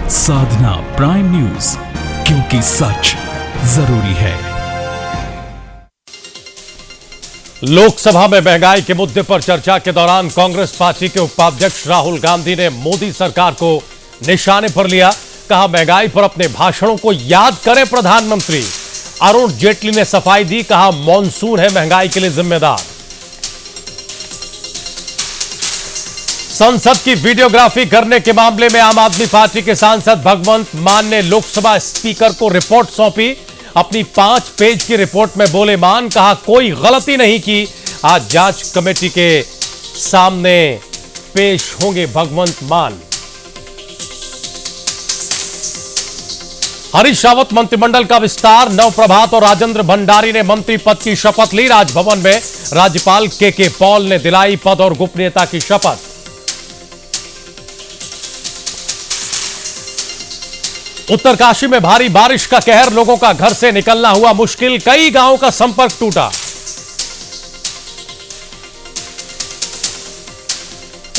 साधना prime news, क्योंकि सच जरूरी है। लोकसभा में महंगाई के मुद्दे पर चर्चा के दौरान कांग्रेस पार्टी के उपाध्यक्ष राहुल गांधी ने मोदी सरकार को निशाने पर लिया। कहा, महंगाई पर अपने भाषणों को याद करें प्रधानमंत्री। अरुण जेटली ने सफाई दी, कहा मॉनसून है महंगाई के लिए जिम्मेदार। संसद की वीडियोग्राफी करने के मामले में आम आदमी पार्टी के सांसद भगवंत मान ने लोकसभा स्पीकर को रिपोर्ट सौंपी। अपनी 5 पेज की रिपोर्ट में बोले मान, कहा कोई गलती नहीं की। आज जांच कमेटी के सामने पेश होंगे भगवंत मान। हरीश रावत मंत्रिमंडल का विस्तार, नव प्रभात और राजेंद्र भंडारी ने मंत्री पद की शपथ ली। राजभवन में राज्यपाल के पॉल ने दिलाई पद और गोपनीयता की शपथ। उत्तरकाशी में भारी बारिश का कहर, लोगों का घर से निकलना हुआ मुश्किल, कई गांवों का संपर्क टूटा।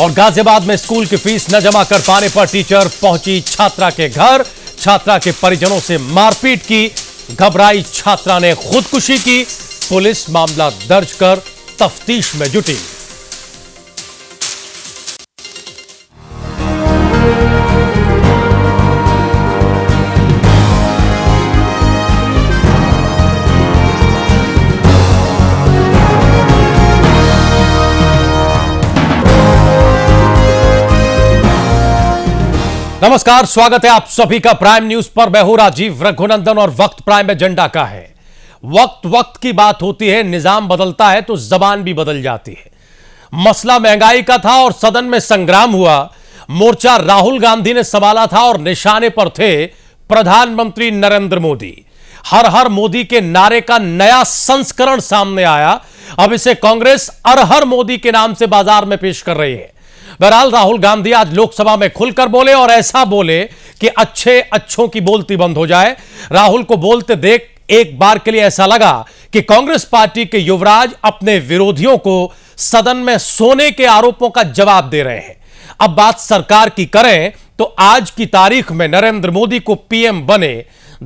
और गाजियाबाद में स्कूल की फीस न जमा कर पाने पर टीचर पहुंची छात्रा के घर, छात्रा के परिजनों से मारपीट की। घबराई छात्रा ने खुदकुशी की। पुलिस मामला दर्ज कर तफ्तीश में जुटी। नमस्कार, स्वागत है आप सभी का प्राइम न्यूज पर। मैं हूं राजीव रघुनंदन और वक्त प्राइम एजेंडा का है। वक्त वक्त की बात होती है, निजाम बदलता है तो जबान भी बदल जाती है। मसला महंगाई का था और सदन में संग्राम हुआ। मोर्चा राहुल गांधी ने संभाला था और निशाने पर थे प्रधानमंत्री नरेंद्र मोदी। हर हर मोदी के नारे का नया संस्करण सामने आया। अब इसे कांग्रेस हर हर मोदी के नाम से बाजार में पेश कर रही है। बहरहाल राहुल गांधी आज लोकसभा में खुलकर बोले और ऐसा बोले कि अच्छों की बोलती बंद हो जाए। राहुल को बोलते देख एक बार के लिए ऐसा लगा कि कांग्रेस पार्टी के युवराज अपने विरोधियों को सदन में सोने के आरोपों का जवाब दे रहे हैं। अब बात सरकार की करें तो आज की तारीख में नरेंद्र मोदी को पीएम बने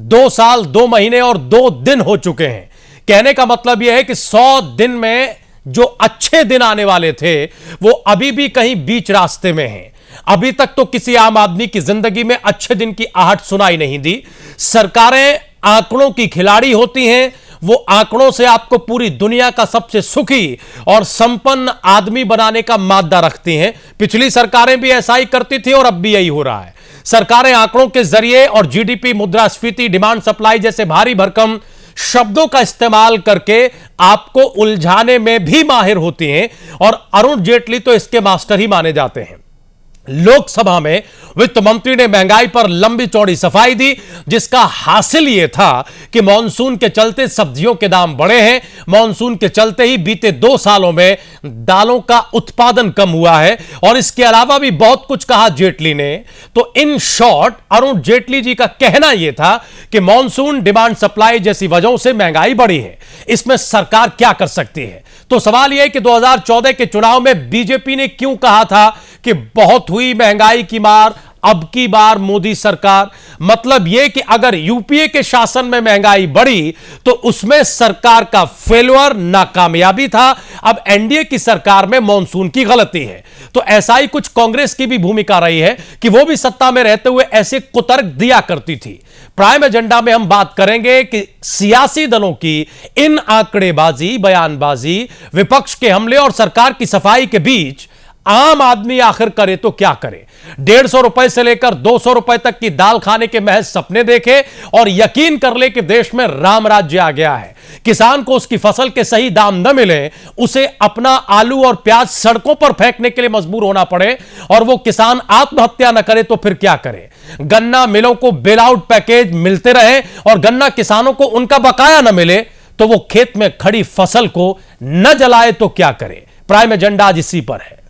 2 साल 2 महीने और 2 दिन हो चुके हैं। कहने का मतलब यह है कि 100 दिन में जो अच्छे दिन आने वाले थे वो अभी भी कहीं बीच रास्ते में हैं। अभी तक तो किसी आम आदमी की जिंदगी में अच्छे दिन की आहट सुनाई नहीं दी। सरकारें आंकड़ों की खिलाड़ी होती हैं। वो आंकड़ों से आपको पूरी दुनिया का सबसे सुखी और संपन्न आदमी बनाने का मादा रखती हैं। पिछली सरकारें भी ऐसा ही करती थी और अब भी यही हो रहा है। सरकारें आंकड़ों के जरिए और जीडीपी, मुद्रास्फीति, डिमांड सप्लाई जैसे भारी भरकम शब्दों का इस्तेमाल करके आपको उलझाने में भी माहिर होती हैं और अरुण जेटली तो इसके मास्टर ही माने जाते हैं। लोकसभा में वित्त मंत्री ने महंगाई पर लंबी चौड़ी सफाई दी, जिसका हासिल यह था कि मॉनसून के चलते सब्जियों के दाम बढ़े हैं। मॉनसून के चलते ही बीते 2 सालों में दालों का उत्पादन कम हुआ है और इसके अलावा भी बहुत कुछ कहा जेटली ने। तो इन शॉर्ट अरुण जेटली जी का कहना यह था कि मॉनसून, डिमांड सप्लाई जैसी वजहों से महंगाई बढ़ी है। इसमें सरकार क्या कर सकती है? तो सवाल यह है कि 2014 के चुनाव में बीजेपी ने क्यों कहा था कि बहुत हुई महंगाई की मार, अब की बार मोदी सरकार। मतलब यह कि अगर यूपीए के शासन में महंगाई बढ़ी तो उसमें सरकार का फेल्योर, नाकामयाबी था। अब एनडीए की सरकार में मॉनसून की गलती है। तो ऐसा ही कुछ कांग्रेस की भी भूमिका रही है कि वो भी सत्ता में रहते हुए ऐसे कुतर्क दिया करती थी। प्राइम एजेंडा में हम बात करेंगे कि सियासी दलों की इन आंकड़ेबाजी, बयानबाजी, विपक्ष के हमले और सरकार की सफाई के बीच आम आदमी आखिर करे तो क्या करे। 150 रुपए से लेकर 200 रुपए तक की दाल खाने के महज सपने देखे और यकीन कर ले कि देश में राम राज्य आ गया है। किसान को उसकी फसल के सही दाम न मिले, उसे अपना आलू और प्याज सड़कों पर फेंकने के लिए मजबूर होना पड़े और वो किसान आत्महत्या न करे तो फिर क्या करे। गन्ना मिलों को बेल आउट पैकेज मिलते रहे और गन्ना किसानों को उनका बकाया न मिले तो वो खेत में खड़ी फसल को न जलाए तो क्या करे। प्राइम एजेंडा आज इसी पर है।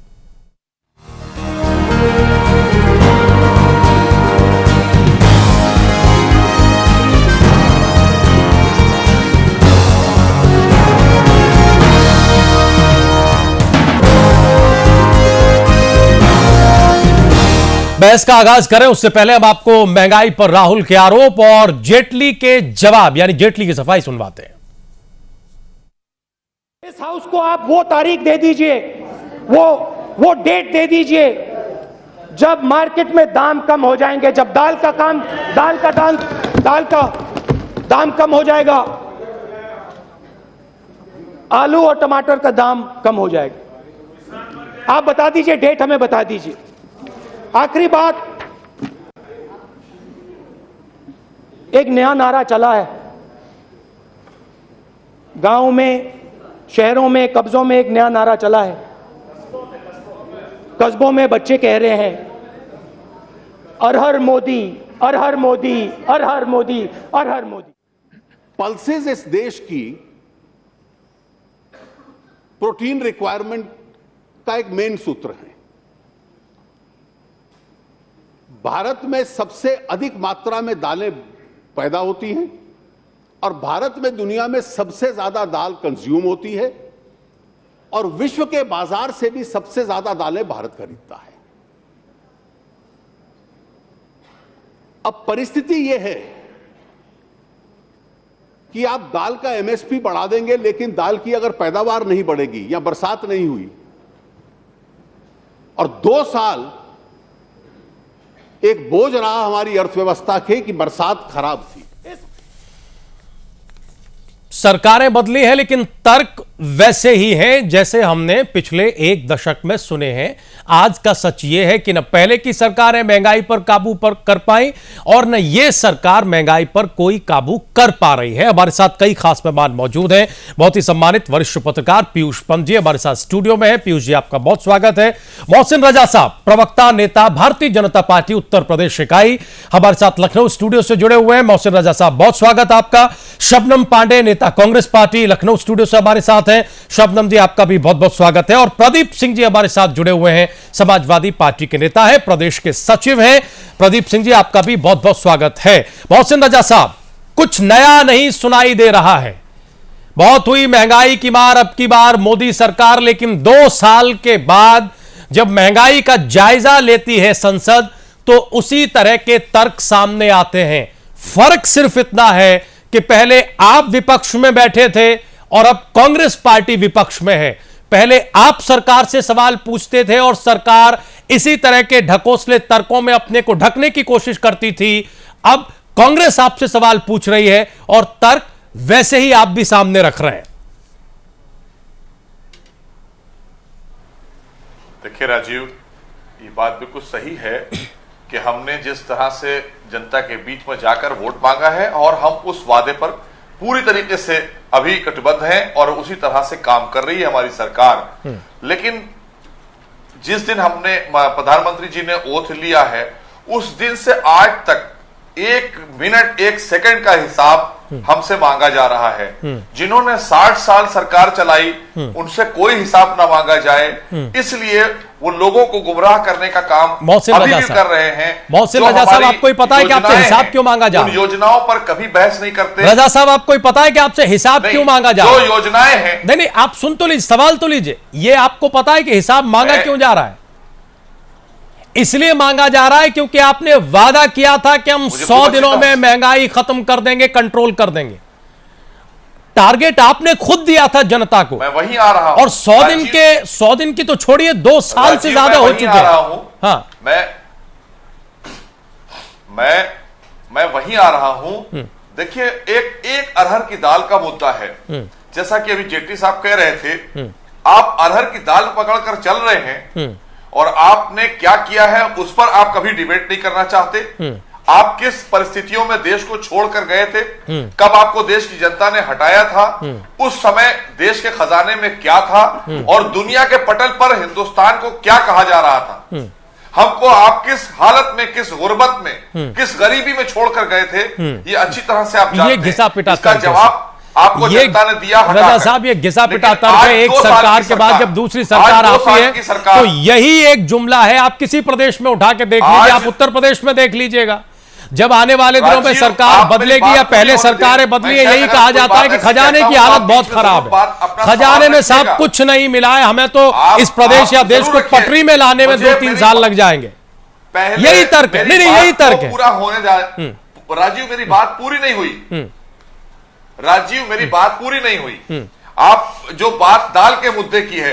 बहस का आगाज करें उससे पहले हम आपको महंगाई पर राहुल के आरोप और जेटली के जवाब यानी जेटली की सफाई सुनवाते हैं। इस हाउस को आप वो तारीख दे दीजिए, वो डेट दे दीजिए जब मार्केट में दाम कम हो जाएंगे, जब दाल का दाम कम हो जाएगा, आलू और टमाटर का दाम कम हो जाएगा। आप बता दीजिए, डेट हमें बता दीजिए। आखिरी बात, एक नया नारा चला है गांव में, शहरों में, कस्बों में एक नया नारा चला है। कस्बों में बच्चे कह रहे हैं हर हर मोदी, हर हर मोदी, हर हर मोदी, हर हर मोदी। पल्सेस इस देश की प्रोटीन रिक्वायरमेंट का एक मेन सूत्र है। भारत में सबसे अधिक मात्रा में दालें पैदा होती हैं और भारत में दुनिया में सबसे ज्यादा दाल कंज्यूम होती है और विश्व के बाजार से भी सबसे ज्यादा दालें भारत खरीदता है। अब परिस्थिति यह है कि आप दाल का एमएसपी बढ़ा देंगे, लेकिन दाल की अगर पैदावार नहीं बढ़ेगी या बरसात नहीं हुई और 2 साल एक बोझ रहा हमारी अर्थव्यवस्था के कि बरसात खराब थी। सरकारें बदली है लेकिन तर्क वैसे ही हैं जैसे हमने पिछले 1 दशक में सुने हैं। आज का सच यह है कि न पहले की सरकारें महंगाई पर काबू पर कर पाई और न ये सरकार महंगाई पर कोई काबू कर पा रही है। हमारे साथ कई खास मेहमान मौजूद हैं। बहुत ही सम्मानित वरिष्ठ पत्रकार पीयूष पंत जी हमारे साथ स्टूडियो में है। पीयूष जी, आपका बहुत स्वागत है। मोहसिन रजा साहब, प्रवक्ता नेता भारतीय जनता पार्टी उत्तर प्रदेश इकाई, हमारे साथ लखनऊ स्टूडियो से जुड़े हुए हैं। मोहसिन रजा साहब, बहुत स्वागत आपका। शबनम पांडे, नेता कांग्रेस पार्टी, लखनऊ स्टूडियो से हमारे साथ हैं। शबनम जी, आपका भी बहुत बहुत स्वागत है। और प्रदीप सिंह जी हमारे साथ जुड़े हुए हैं, समाजवादी पार्टी के नेता है, प्रदेश के सचिव हैं। प्रदीप सिंह जी, आपका भी बहुत बहुत स्वागत है। मोहसिन रजा साहब, कुछ नया नहीं सुनाई दे रहा है। बहुत हुई महंगाई की मार अब की बार मोदी सरकार, लेकिन 2 साल के बाद जब महंगाई का जायजा लेती है संसद तो उसी तरह के तर्क सामने आते हैं। फर्क सिर्फ इतना है कि पहले आप विपक्ष में बैठे थे और अब कांग्रेस पार्टी विपक्ष में है। पहले आप सरकार से सवाल पूछते थे और सरकार इसी तरह के ढकोसले तर्कों में अपने को ढकने की कोशिश करती थी। अब कांग्रेस आपसे सवाल पूछ रही है और तर्क वैसे ही आप भी सामने रख रहे हैं। देखिए राजीव, ये बात बिल्कुल सही है कि हमने जिस तरह से जनता के बीच में जाकर वोट मांगा है और हम उस वादे पर पूरी तरीके से अभी कटिबद्ध हैं और उसी तरह से काम कर रही है हमारी सरकार। लेकिन जिस दिन हमने प्रधानमंत्री जी ने ओथ लिया है उस दिन से आज तक 1 मिनट 1 सेकंड का हिसाब हमसे मांगा जा रहा है। जिन्होंने 60 साल सरकार चलाई उनसे कोई हिसाब ना मांगा जाए, इसलिए वो लोगों को गुमराह करने का काम अभी भी कर रहे हैं। मोहसिन रजा साहब, आपको ही पता है कि आपसे हिसाब क्यों मांगा जा रहा है? उन योजनाओं पर कभी बहस नहीं करते। रजा साहब, आपको ही पता है कि आपसे हिसाब क्यों मांगा जा रहा है? जो योजनाएं हैं, नहीं, आप सुन तो लीजिए, सवाल तो लीजिए। ये आपको पता है कि हिसाब मांगा क्यों जा रहा है? इसलिए मांगा जा रहा है क्योंकि आपने वादा किया था कि हम 100 दिनों में महंगाई खत्म कर देंगे, कंट्रोल कर देंगे। टारगेट आपने खुद दिया था जनता को। मैं वहीं आ रहा हूं। और 100 दिन की तो छोड़िए, 2 साल से ज्यादा हो चुके हैं। हाँ, मैं वहीं आ रहा हूं। देखिए, एक अरहर की दाल का मुद्दा है। जैसा कि अभी जेटली साहब कह रहे थे, आप अरहर की दाल पकड़कर चल रहे हैं और आपने क्या किया है उस पर आप कभी डिबेट नहीं करना चाहते। आप किस परिस्थितियों में देश को छोड़कर गए थे, कब आपको देश की जनता ने हटाया था, उस समय देश के खजाने में क्या था और दुनिया के पटल पर हिंदुस्तान को क्या कहा जा रहा था। हमको आप किस हालत में, किस गुर्बत में, किस गरीबी में छोड़कर गए थे, ये अच्छी तरह से आप जानते हैं। इसका जवाब आपको जनता ने दिया। रजा साहब, ये घिसा पिटा तर्क है। एक सरकार के बाद जब दूसरी सरकार आती है तो यही एक जुमला है। आप किसी प्रदेश में उठा के देख लीजिए, आप उत्तर प्रदेश में देख लीजिएगा, जब आने वाले दिनों में सरकार बदलेगी या पहले सरकारें बदली है, यही कहा जाता है कि खजाने की हालत बहुत खराब है, खजाने में साहब कुछ नहीं मिला है, हमें तो इस प्रदेश या देश को पटरी में लाने में 2-3 साल लग जाएंगे। पहले यही तर्क है। नहीं, यही तर्क है। पूरा होने जा राजीव, मेरी बात पूरी नहीं हुई। राजीव, मेरी बात पूरी नहीं हुई। आप जो बात दाल के मुद्दे की है,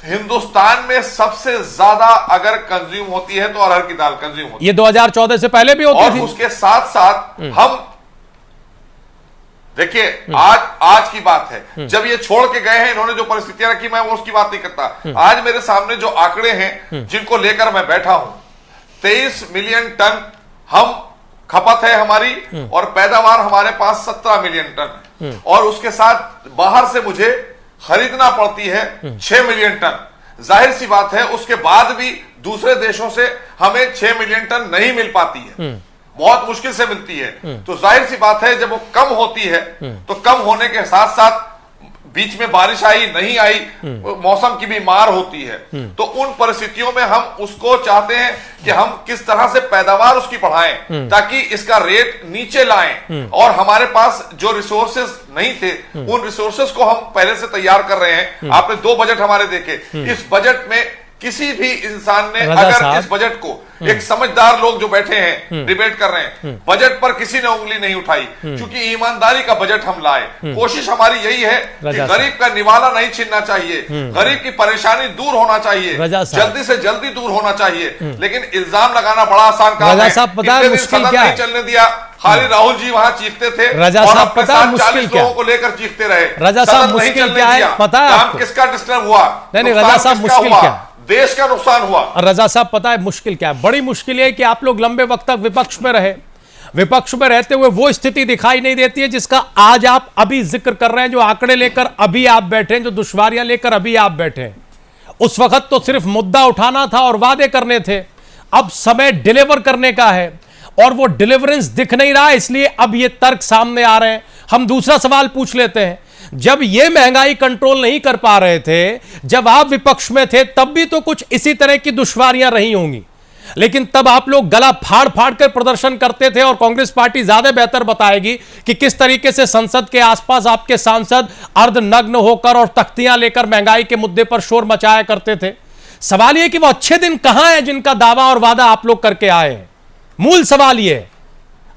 हिंदुस्तान में सबसे ज्यादा अगर कंज्यूम होती है तो अरहर की दाल कंज्यूम होती है। ये 2014 से पहले भी होती और थी। उसके साथ साथ हम देखिए, आज की बात है, जब ये छोड़ के गए हैं, इन्होंने जो परिस्थितियां रखी, मैं वो उसकी बात नहीं करता। आज मेरे सामने जो आंकड़े हैं जिनको लेकर मैं बैठा हूं, 23 मिलियन टन हम खपत है हमारी, और पैदावार हमारे पास 17 मिलियन टन है, और उसके साथ बाहर से मुझे खरीदना पड़ती है 6 मिलियन टन। जाहिर सी बात है, उसके बाद भी दूसरे देशों से हमें 6 मिलियन टन नहीं मिल पाती है, बहुत मुश्किल से मिलती है। तो जाहिर सी बात है, जब वो कम होती है तो कम होने के साथ साथ बीच में बारिश आई नहीं आई, मौसम की भी मार होती है। तो उन परिस्थितियों में हम उसको चाहते हैं कि हम किस तरह से पैदावार उसकी बढ़ाएं ताकि इसका रेट नीचे लाएं, और हमारे पास जो रिसोर्सेज नहीं थे उन रिसोर्सेज को हम पहले से तैयार कर रहे हैं। आपने 2 बजट हमारे देखे, इस बजट में किसी भी इंसान ने अगर इस बजट को, एक समझदार लोग जो बैठे हैं डिबेट कर रहे हैं, बजट पर किसी ने उंगली नहीं उठाई, क्योंकि ईमानदारी का बजट हम लाए। कोशिश हमारी यही है कि गरीब का निवाला नहीं छीनना चाहिए, गरीब की परेशानी दूर होना चाहिए, जल्दी से जल्दी दूर होना चाहिए। लेकिन इल्जाम लगाना बड़ा आसान काम है। पता है मुश्किल क्या है? चलने दिया, खाली राहुल जी वहां चीखते थे, रजा साहब पता है मुश्किल क्या लोगों को लेकर चीखते रहे। रजा साहब मुश्किल क्या है पता है आपको? किसका डिस्टर्ब हुआ? नहीं, रजा साहब मुश्किल क्या है? देश का नुकसान हुआ। रजा साहब पता है मुश्किल क्या है? बड़ी मुश्किल है कि आप लोग लंबे वक्त तक विपक्ष में रहे, विपक्ष में रहते हुए वो स्थिति दिखाई नहीं देती है जिसका आज आप अभी जिक्र कर रहे हैं, जो आंकड़े लेकर अभी आप बैठे हैं, जो दुश्वारियां लेकर अभी आप बैठे हैं। उस वक्त तो सिर्फ मुद्दा उठाना था और वादे करने थे, अब समय डिलीवर करने का है और वो डिलीवरेंस दिख नहीं रहा, इसलिए अब ये तर्क सामने आ रहे हैं। हम दूसरा सवाल पूछ लेते हैं, जब ये महंगाई कंट्रोल नहीं कर पा रहे थे, जब आप विपक्ष में थे, तब भी तो कुछ इसी तरह की दुश्वारियां रही होंगी, लेकिन तब आप लोग गला फाड़ फाड़ कर प्रदर्शन करते थे और कांग्रेस पार्टी ज्यादा बेहतर बताएगी कि किस तरीके से संसद के आसपास आपके सांसद अर्धनग्न होकर और तख्तियां लेकर महंगाई के मुद्दे पर शोर मचाया करते थे। सवाल यह कि वो अच्छे दिन कहां हैं जिनका दावा और वादा आप लोग करके आए हैं? मूल सवाल यह,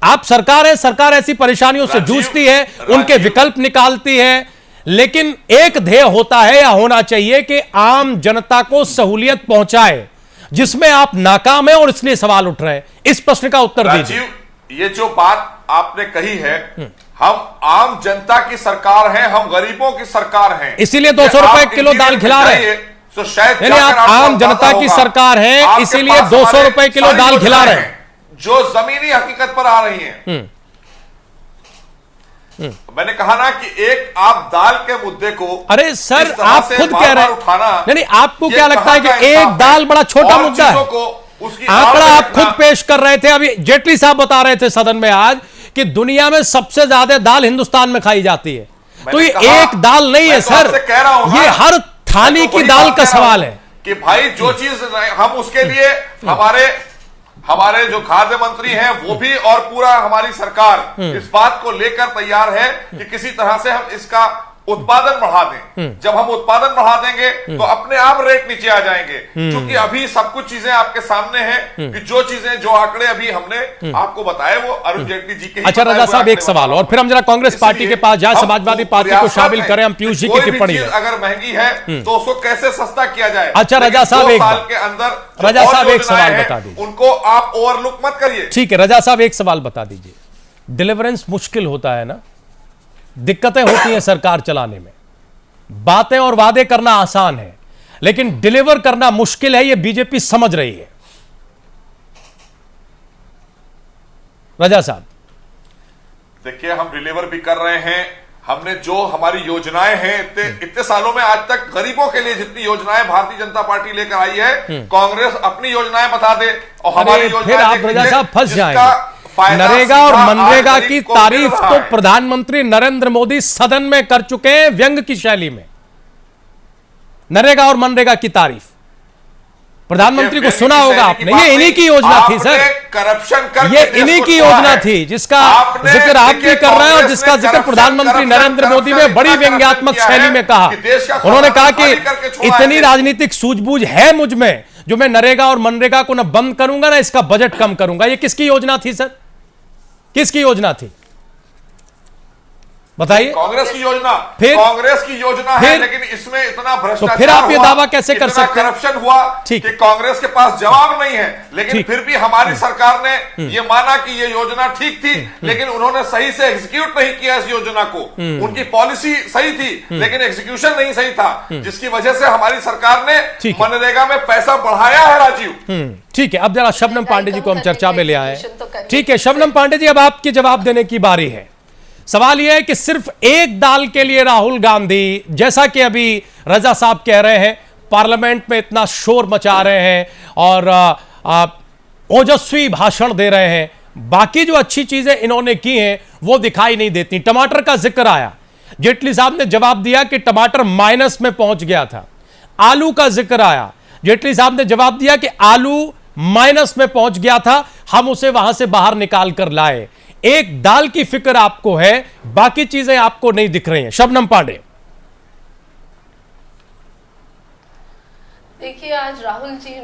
आप सरकार है, सरकार ऐसी परेशानियों से जूझती है, उनके विकल्प निकालती है, लेकिन एक ध्येय होता है या होना चाहिए कि आम जनता को सहूलियत पहुंचाए, जिसमें आप नाकाम हैं और इसलिए सवाल उठ रहे हैं। इस प्रश्न का उत्तर दीजिए। ये जो बात आपने कही है, हम आम जनता की सरकार हैं, हम गरीबों की सरकार हैं, इसीलिए 200 रुपए किलो दाल खिला रहे हैं। तो शायद आप आम जनता की सरकार हैं, इसीलिए 200 रुपए किलो दाल खिला रहे हैं, जो जमीनी हकीकत पर आ रही हैं। मैंने कहा ना कि एक आप दाल के मुद्दे को, अरे सर आप खुद कह रहे हैं, नहीं आपको क्या लगता है कि एक दाल बड़ा छोटा मुद्दा है? आंकड़ा आप खुद पेश कर रहे थे, अभी जेटली साहब बता रहे थे सदन में आज कि दुनिया में सबसे ज्यादा दाल हिंदुस्तान में खाई जाती है। तो ये एक दाल नहीं है सर, ये हर थाली की दाल का सवाल है कि भाई जो चीज हम उसके लिए हमारे जो खाद्य मंत्री हैं वो भी और पूरा हमारी सरकार इस बात को लेकर तैयार है कि किसी तरह से हम इसका उत्पादन बढ़ा दें। जब हम उत्पादन बढ़ा देंगे तो अपने आप रेट नीचे आ जाएंगे, क्योंकि अभी सब कुछ चीजें आपके सामने हैं कि जो चीजें, जो आंकड़े अभी हमने आपको बताए वो अरुण जेटली जी के। अच्छा रजा साहब एक सवाल और फिर हम जरा कांग्रेस पार्टी के पास जाए, समाजवादी पार्टी को शामिल करें, हम पीयूष जी की टिप्पणी है। अगर महंगी है तो उसको कैसे सस्ता किया जाए? अच्छा रजा साहब एक साल के अंदर रजा साहब एक सवाल बता दीजिए, उनको आप ओवरलुक मत करिए। ठीक है रजा साहब एक सवाल बता दीजिए, डिलीवरेंस मुश्किल होता है ना, दिक्कतें होती हैं सरकार चलाने में, बातें और वादे करना आसान है लेकिन डिलीवर करना मुश्किल है, यह बीजेपी समझ रही है। रजा साहब देखिए, हम डिलीवर भी कर रहे हैं, हमने जो हमारी योजनाएं हैं इतने सालों में आज तक गरीबों के लिए जितनी योजनाएं भारतीय जनता पार्टी लेकर आई है, कांग्रेस अपनी योजनाएं बता दे और हमारी फिर आप रजा साहब फंस जाएंगे। नरेगा और मनरेगा की तारीफ तो प्रधानमंत्री नरेंद्र मोदी सदन में कर चुके हैं व्यंग की शैली में। नरेगा और मनरेगा की तारीफ प्रधानमंत्री को सुना होगा आपने, ये इन्हीं की योजना थी सर, करप्शन कर, ये इन्हीं की योजना थी जिसका जिक्र आप भी कर रहे हैं और जिसका जिक्र प्रधानमंत्री नरेंद्र मोदी ने बड़ी व्यंग्यात्मक शैली में कहा। उन्होंने कहा कि इतनी राजनीतिक सूझबूझ है मुझ में जो मैं नरेगा और मनरेगा को ना बंद करूंगा ना इसका बजट कम करूंगा। ये किसकी योजना थी सर, किसकी योजना थी बताइए? कांग्रेस की योजना, फिर कांग्रेस की योजना है, लेकिन इसमें इतना भ्रष्टाचार, तो फिर आप ये दावा कैसे कर सकते हैं? करप्शन हुआ कि कांग्रेस के पास जवाब नहीं है, लेकिन फिर भी हमारी सरकार ने ये माना कि ये योजना ठीक थी, लेकिन उन्होंने सही से एग्जीक्यूट नहीं किया इस योजना को। उनकी पॉलिसी सही थी लेकिन एग्जीक्यूशन नहीं सही था, जिसकी वजह से हमारी सरकार ने मनरेगा में पैसा बढ़ाया है। राजीव, ठीक है, अब जरा शबनम पांडे जी को हम चर्चा में ले आए। ठीक है शबनम पांडे जी, अब आपके जवाब देने की बारी है। सवाल यह है कि सिर्फ एक दाल के लिए राहुल गांधी, जैसा कि अभी रजा साहब कह रहे हैं, पार्लियामेंट में इतना शोर मचा रहे हैं और ओजस्वी भाषण दे रहे हैं, बाकी जो अच्छी चीजें इन्होंने की हैं वो दिखाई नहीं देती। टमाटर का जिक्र आया, जेटली साहब ने जवाब दिया कि टमाटर माइनस में पहुंच गया था। आलू का जिक्र आया, जेटली साहब ने जवाब दिया कि आलू माइनस में पहुंच गया था, हम उसे वहां से बाहर निकाल कर लाए। एक दाल की फिक्र आपको है, बाकी चीजें आपको नहीं दिख रही हैं। शबनम पांडे, देखिए आज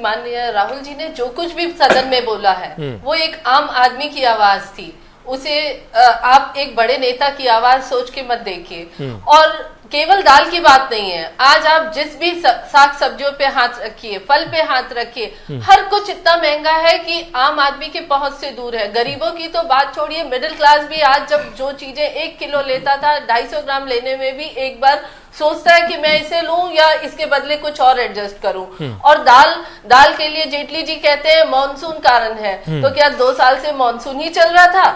माननीय राहुल जी ने जो कुछ भी सदन में बोला है वो एक आम आदमी की आवाज थी, उसे आप एक बड़े नेता की आवाज सोच के मत देखिए। और केवल दाल की बात नहीं है, आज आप जिस भी साग सब्जियों पे हाथ रखिए, फल पे हाथ रखिए, हर कुछ इतना महंगा है कि आम आदमी के पहुंच से दूर है। गरीबों की तो बात छोड़िए, मिडिल क्लास भी आज जब जो चीजें 1 किलो लेता था, 250 ग्राम लेने में भी एक बार सोचता है कि मैं इसे लूं या इसके बदले कुछ और एडजस्ट करूं। और दाल के लिए जेटली जी कहते हैं मॉनसून कारण है, तो क्या 2 साल से मॉनसून ही चल रहा था?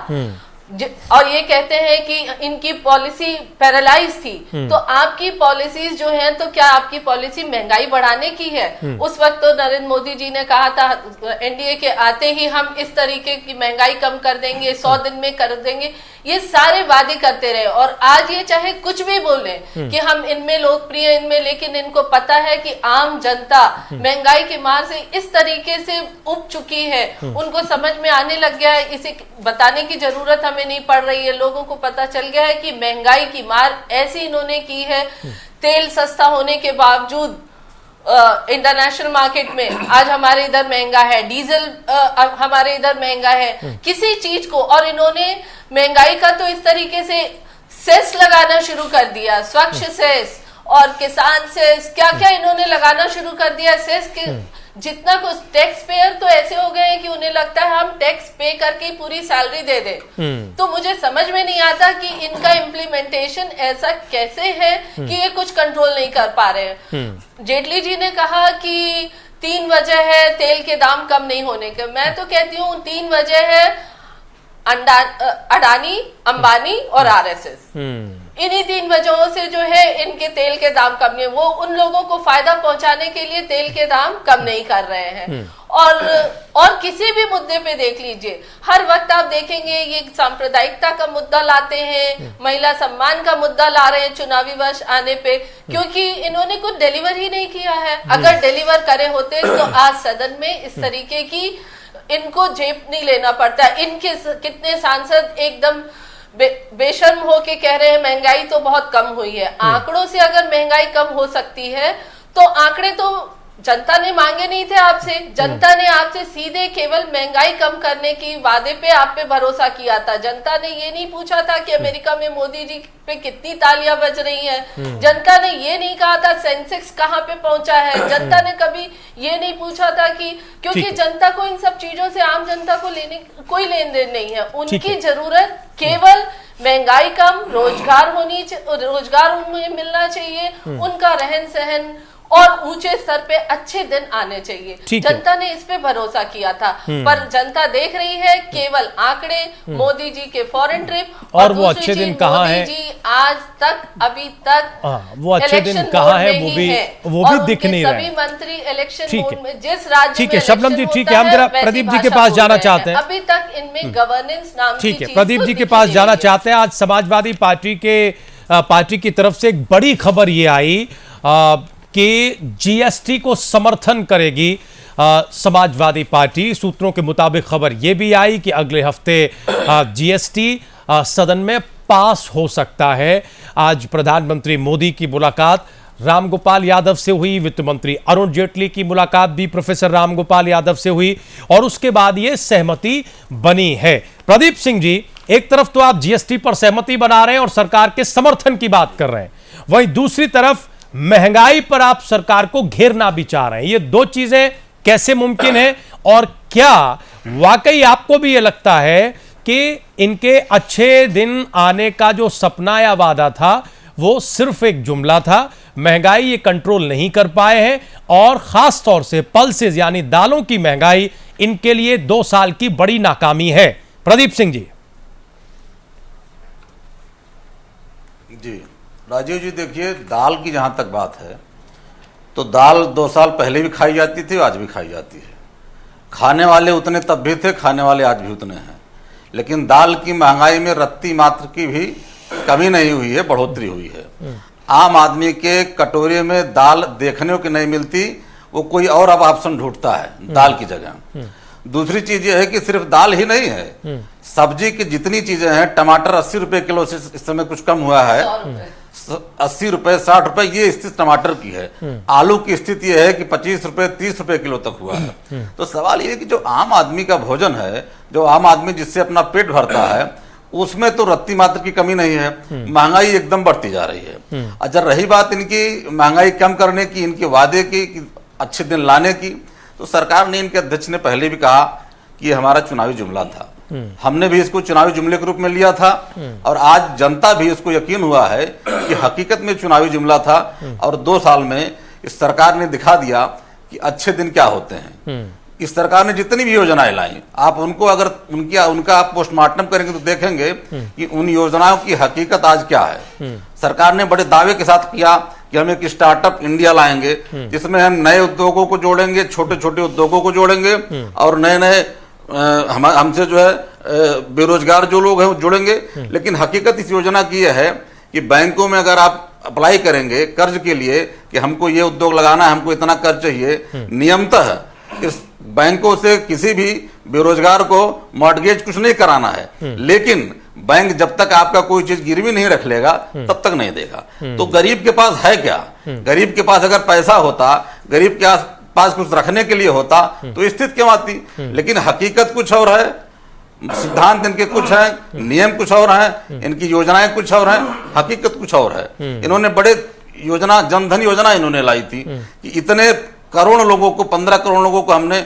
और ये कहते हैं कि इनकी पॉलिसी पैरालाइज थी, तो आपकी पॉलिसीज जो हैं, तो क्या आपकी पॉलिसी महंगाई बढ़ाने की है? उस वक्त तो नरेंद्र मोदी जी ने कहा था एनडीए के आते ही हम इस तरीके की महंगाई कम कर देंगे, 100 दिन में कर देंगे, ये सारे वादे करते रहे। और आज ये चाहे कुछ भी बोले कि हम इनमें लोकप्रिय इनमें, लेकिन इनको पता है कि आम जनता महंगाई की मार से इस तरीके से उब चुकी है, उनको समझ में आने लग गया है, इसे बताने की जरूरत हमें नहीं पड़ रही है। लोगों को पता चल गया है कि महंगाई की मार ऐसी इन्होंने की है। तेल सस्ता होने के बावजूद इंटरनेशनल मार्केट में आज हमारे इधर महंगा है, डीजल हमारे इधर महंगा है, किसी चीज को। और इन्होंने महंगाई का तो इस तरीके से सेस लगाना शुरू कर दिया, स्वच्छ सेस और किसान सेस, क्या क्या इन्होंने लगाना शुरू कर दिया। सेस के जितना कुछ टैक्स पेयर तो ऐसे हो गए हैं कि उन्हें लगता है हम टैक्स पे करके पूरी सैलरी दे दें। तो मुझे समझ में नहीं आता कि इनका इम्प्लीमेंटेशन ऐसा कैसे है कि ये कुछ कंट्रोल नहीं कर पा रहे हैं। जेटली जी ने कहा कि 3 वजह है तेल के दाम कम नहीं होने के। मैं तो कहती हूँ 3 वजह है अडानी, अंबानी और आरएसएस। इन्हीं 3 वजहों से जो है इनके तेल के दाम कम नहीं, वो उन लोगों को फायदा पहुंचाने के लिए तेल के दाम कम नहीं कर रहे हैं। और किसी भी मुद्दे पे देख लीजिए, हर वक्त आप देखेंगे ये सांप्रदायिकता का मुद्दा लाते हैं, महिला सम्मान का मुद्दा ला रहे हैं चुनावी वर्ष आने पे, क्योंकि इन्होंने कुछ डिलीवर ही नहीं किया है। अगर डिलीवर करे होते तो आज सदन में इस तरीके की इनको जेब नहीं लेना पड़ता। इनके कितने सांसद एकदम बेशर्म होके कह रहे हैं महंगाई तो बहुत कम हुई है। आंकड़ों से अगर महंगाई कम हो सकती है तो आंकड़े तो जनता ने मांगे नहीं थे आपसे। जनता ने आपसे सीधे केवल महंगाई कम करने की वादे पे आप पे भरोसा किया था। जनता ने ये नहीं पूछा था कि अमेरिका में मोदी जी पे कितनी तालियां बज रही हैं। जनता ने ये नहीं कहा था सेंसेक्स कहाँ पे पहुंचा है। जनता ने कभी ये नहीं पूछा था कि, क्योंकि जनता को इन सब चीजों से, आम जनता को कोई लेन देन नहीं है। उनकी जरूरत केवल महंगाई कम, रोजगार उन्हें मिलना चाहिए, उनका रहन सहन और ऊंचे स्तर पे अच्छे दिन आने चाहिए। जनता ने इस पे भरोसा किया था, पर जनता देख रही है केवल आंकड़े, मोदी जी के फॉरेन ट्रिप और वो अच्छे दिन कहाँ है। मोदी जी आज तक अभी तक वो अच्छे दिन कहाँ है वो भी दिख नहीं रहे। सभी मंत्री इलेक्शन मोड में, जिस राज्य ठीक है शबनम जी, ठीक है, हम जरा प्रदीप जी के पास जाना चाहते हैं। अभी तक इनमें गवर्नेंस नाम की चीज प्रदीप जी के पास जाना चाहते हैं। आज समाजवादी पार्टी की तरफ से एक बड़ी खबर ये आई कि जीएसटी को समर्थन करेगी समाजवादी पार्टी। सूत्रों के मुताबिक खबर यह भी आई कि अगले हफ्ते जीएसटी सदन में पास हो सकता है। आज प्रधानमंत्री मोदी की मुलाकात रामगोपाल यादव से हुई, वित्त मंत्री अरुण जेटली की मुलाकात भी प्रोफेसर रामगोपाल यादव से हुई और उसके बाद यह सहमति बनी है। प्रदीप सिंह जी, एक तरफ तो आप जीएसटी पर सहमति बना रहे हैं और सरकार के समर्थन की बात कर रहे हैं, वहीं दूसरी तरफ महंगाई पर आप सरकार को घेरना भी चाह रहे हैं। ये दो चीजें कैसे मुमकिन है और क्या वाकई आपको भी ये लगता है कि इनके अच्छे दिन आने का जो सपना या वादा था वो सिर्फ एक जुमला था, महंगाई ये कंट्रोल नहीं कर पाए हैं और खास तौर से पल्सेस यानी दालों की महंगाई इनके लिए 2 साल की बड़ी नाकामी है? प्रदीप सिंह जी। जी राजीव जी, देखिए दाल की जहां तक बात है तो दाल 2 साल पहले भी खाई जाती थी, आज भी खाई जाती है। खाने वाले उतने तब भी थे, खाने वाले आज भी उतने हैं, लेकिन दाल की महंगाई में रत्ती मात्र की भी कमी नहीं हुई है, बढ़ोतरी हुई है। आम आदमी के कटोरे में दाल देखने को नहीं मिलती, वो कोई और अब ऑप्शन ढूंढता है दाल की जगह। दूसरी चीज ये है कि सिर्फ दाल ही नहीं है, सब्जी की जितनी चीजें हैं, टमाटर 80 रुपए किलो से इस समय कुछ कम हुआ है, 80 रुपए 60 रुपए ये स्थिति टमाटर की है। आलू की स्थिति यह है कि 25 रुपए 30 रुपए किलो तक हुआ है। तो सवाल ये है कि जो आम आदमी का भोजन है, जो आम आदमी जिससे अपना पेट भरता है, उसमें तो रत्ती मात्र की कमी नहीं है, महंगाई एकदम बढ़ती जा रही है। अच्छा, रही बात इनकी महंगाई कम करने की, इनके वादे की, अच्छे दिन लाने की, तो सरकार ने, इनके अध्यक्ष ने पहले भी कहा कि ये हमारा चुनावी जुमला था। हमने भी इसको चुनावी जुमले के रूप में लिया था और आज जनता भी इसको यकीन हुआ है कि हकीकत में चुनावी जुमला था और 2 साल में इस सरकार ने दिखा दिया कि अच्छे दिन क्या होते हैं। इस सरकार ने जितनी भी योजनाएं लाई, आप उनको अगर उनका आप पोस्टमार्टम करेंगे तो देखेंगे कि उन योजनाओं की हकीकत आज क्या है। सरकार ने बड़े दावे के साथ किया कि हम एक स्टार्टअप इंडिया लाएंगे जिसमें हम नए उद्योगों को जोड़ेंगे, छोटे छोटे उद्योगों को जोड़ेंगे और नए नए हमसे जो है बेरोजगार जो लोग हैं वो जुड़ेंगे। लेकिन हकीकत इस योजना की यह है कि बैंकों में अगर आप अप्लाई करेंगे कर्ज के लिए कि हमको ये उद्योग लगाना है, हमको इतना कर्ज चाहिए, नियमतः इस बैंकों से किसी भी बेरोजगार को मॉर्टगेज कुछ नहीं कराना है, लेकिन बैंक जब तक आपका कोई चीज गिरवी नहीं रख लेगा तब तक नहीं देगा। तो गरीब के पास है क्या? गरीब के पास अगर पैसा होता, गरीब के पास कुछ रखने के लिए होता तो स्थिति क्यों आती? लेकिन हकीकत कुछ और है, सिद्धांत इनके कुछ हैं, नियम कुछ और हैं, इनकी योजनाएं कुछ और हैं, हकीकत कुछ और है। इन्होंने बड़े योजना, जनधन योजना इन्होंने लाई थी कि इतने करोड़ लोगों को, 15 करोड़ लोगों को हमने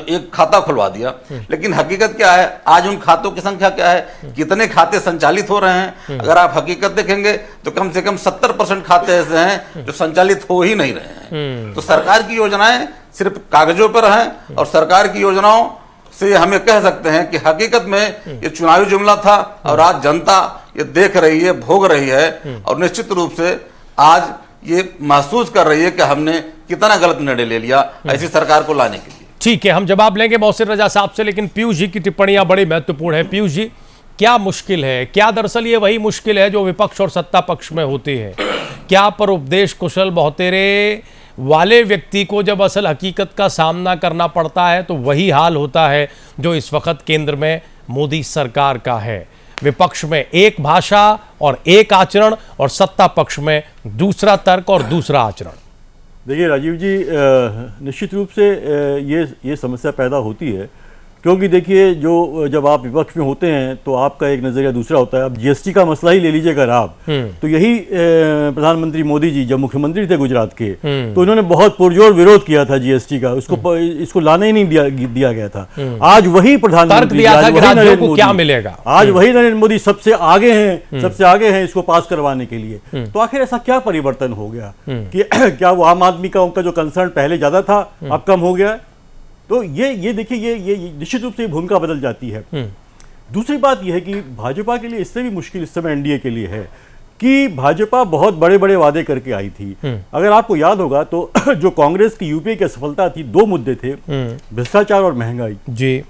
एक खाता खुलवा दिया। लेकिन हकीकत क्या है? आज उन खातों की संख्या क्या है, कितने खाते संचालित हो रहे हैं? अगर आप हकीकत देखेंगे तो कम से कम 70% खाते ऐसे हैं जो संचालित हो ही नहीं रहे हैं। तो सरकार की योजनाएं सिर्फ कागजों पर हैं और सरकार की योजनाओं से हमें कह सकते हैं कि हकीकत में ये चुनावी जुमला था और आज जनता ये देख रही है, भोग रही है और निश्चित रूप से आज ये महसूस कर रही है कि हमने कितना गलत निर्णय ले लिया ऐसी सरकार को लाने के लिए। ठीक है, हम जवाब लेंगे मौसिर रजा साहब से, लेकिन पीयूष जी की टिप्पणियां बड़ी महत्वपूर्ण है। पीयूष जी, क्या मुश्किल है? क्या दरअसल ये वही मुश्किल है जो विपक्ष और सत्ता पक्ष में होती है? क्या पर उपदेश कुशल बहुतेरे वाले व्यक्ति को जब असल हकीकत का सामना करना पड़ता है तो वही हाल होता है जो इस वक्त केंद्र में मोदी सरकार का है? विपक्ष में एक भाषा और एक आचरण और सत्ता पक्ष में दूसरा तर्क और दूसरा आचरण। देखिए राजीव जी, निश्चित रूप से ये समस्या पैदा होती है क्योंकि देखिए जब आप विपक्ष में होते हैं तो आपका एक नज़रिया दूसरा होता है। अब जीएसटी का मसला ही ले लीजिए अगर आप, तो यही प्रधानमंत्री मोदी जी जब मुख्यमंत्री थे गुजरात के, तो इन्होंने बहुत पुरजोर विरोध किया था जीएसटी का, इसको लाने ही नहीं दिया गया था। आज वही प्रधानमंत्री, क्या मिलेगा, आज वही नरेंद्र मोदी सबसे आगे हैं इसको पास करवाने के लिए। तो आखिर ऐसा क्या परिवर्तन हो गया कि क्या वो आम आदमी का उनका जो कंसर्न पहले ज्यादा था अब कम हो गया? तो ये देखिए ये निश्चित रूप से भूमिका बदल जाती है। दूसरी बात यह है कि भाजपा के लिए इससे भी मुश्किल इस समय एनडीए के लिए है कि भाजपा बहुत बड़े बड़े वादे करके आई थी। अगर आपको याद होगा तो जो कांग्रेस की यूपीए की असफलता थी, 2 मुद्दे थे, भ्रष्टाचार और महंगाई। जी,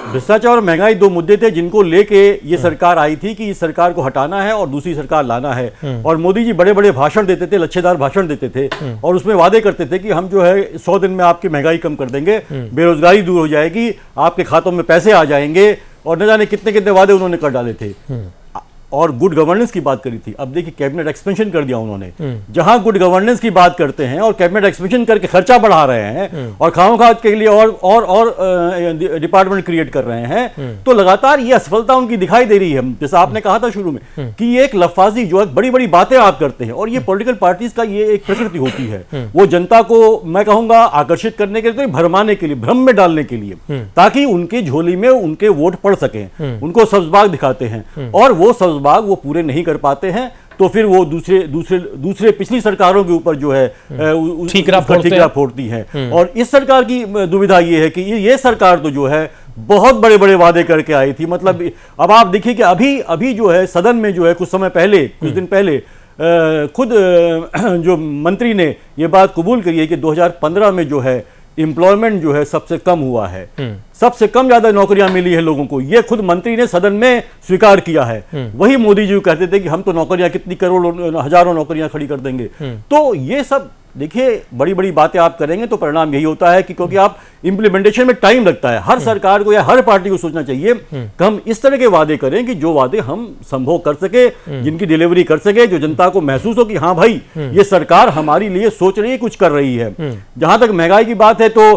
भ्रष्टाचार और महंगाई दो मुद्दे थे जिनको लेके ये सरकार आई थी कि इस सरकार को हटाना है और दूसरी सरकार लाना है। और मोदी जी बड़े बड़े भाषण देते थे, लच्छेदार भाषण देते थे और उसमें वादे करते थे कि हम जो है 100 दिन में आपकी महंगाई कम कर देंगे, बेरोजगारी दूर हो जाएगी, आपके खातों में पैसे आ जाएंगे, और न जाने कितने कितने वादे उन्होंने कर डाले थे और गुड गवर्नेंस की बात करी थी। अब देखिए कैबिनेट एक्सपेंशन कर दिया उन्होंने। जहां गुड गवर्नेंस की बात करते हैं और कैबिनेट एक्सपेंशन करके खर्चा बढ़ा रहे हैं और खामोखा के लिए और डिपार्टमेंट क्रिएट कर रहे हैं, तो लगातार ये असफलता उनकी दिखाई दे रही है। जैसा आपने कहा था शुरू में कि ये एक लफाजी जो है, बड़ी बड़ी बातें आप करते हैं और ये पॉलिटिकल पार्टीज का ये एक प्रकृति होती है। वो जनता को मैं कहूंगा आकर्षित करने के लिए, तो भरमाने के लिए, भ्रम में डालने के लिए, ताकि उनकी झोली में उनके वोट पड़ सकें। उनको सब्ज़बाग दिखाते हैं और वो सब्ज़बाग वो पूरे नहीं कर पाते हैं, तो फिर वो दूसरे पिछली सरकारों के ऊपर जो है ठीकरा फोड़ती है। और इस सरकार की दुविधा ये है कि ये सरकार तो जो है बहुत बड़े बड़े वादे करके आई थी। मतलब अब आप देखिए कि अभी जो है सदन में जो है कुछ दिन पहले खुद जो मंत्री ने ये बात कबूल करी है कि 2015 में जो है एम्प्लॉयमेंट जो है सबसे कम हुआ है, सबसे कम ज्यादा नौकरियां मिली है लोगों को। ये खुद मंत्री ने सदन में स्वीकार किया है। वही मोदी जी कहते थे कि हम तो नौकरियां कितनी करोड़ों हजारों नौकरियां खड़ी कर देंगे। तो ये सब देखिए बड़ी बड़ी बातें आप करेंगे तो परिणाम यही होता है कि क्योंकि आप इंप्लीमेंटेशन में टाइम लगता है। हर सरकार को या हर पार्टी को सोचना चाहिए कि हम इस तरह के वादे करें कि जो वादे हम संभव कर सके, जिनकी डिलीवरी कर सके, जो जनता को महसूस हो कि हाँ भाई ये सरकार हमारी लिए सोच रही है, कुछ कर रही है। जहां तक महंगाई की बात है तो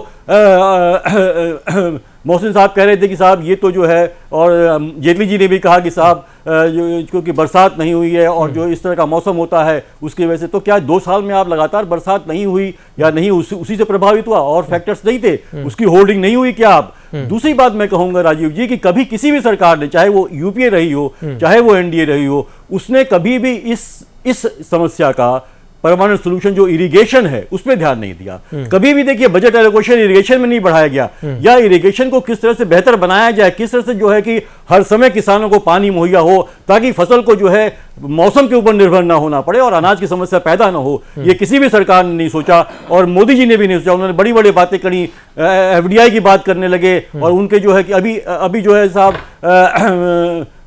मोहसिन साहब कह रहे थे कि साहब ये तो जो है, और जेटली जी ने भी कहा कि साहब क्योंकि बरसात नहीं हुई है और जो इस तरह का मौसम होता है उसकी वजह से, तो क्या 2 साल में आप लगातार बरसात नहीं हुई या नहीं उसी से प्रभावित हुआ और फैक्टर्स नहीं थे, उसकी होल्डिंग नहीं हुई क्या आप? दूसरी बात मैं कहूंगा राजीव जी कि कभी किसी भी सरकार ने, चाहे वो यूपीए रही हो चाहे वो एनडीए रही हो, उसने कभी भी इस समस्या का परमानेंट सोल्यूशन जो इरिगेशन है उस पर ध्यान नहीं दिया। कभी भी देखिए बजट एलोकेशन इरिगेशन में नहीं बढ़ाया गया, या इरिगेशन को किस तरह से बेहतर बनाया जाए, किस तरह से जो है कि हर समय किसानों को पानी मुहैया हो ताकि फसल को जो है मौसम के ऊपर निर्भर ना होना पड़े और अनाज की समस्या पैदा ना हो। ये किसी भी सरकार ने नहीं सोचा और मोदी जी ने भी नहीं सोचा। उन्होंने बड़ी बड़ी बातें करी, एफडीआई की बात करने लगे और उनके जो है कि अभी जो है साहब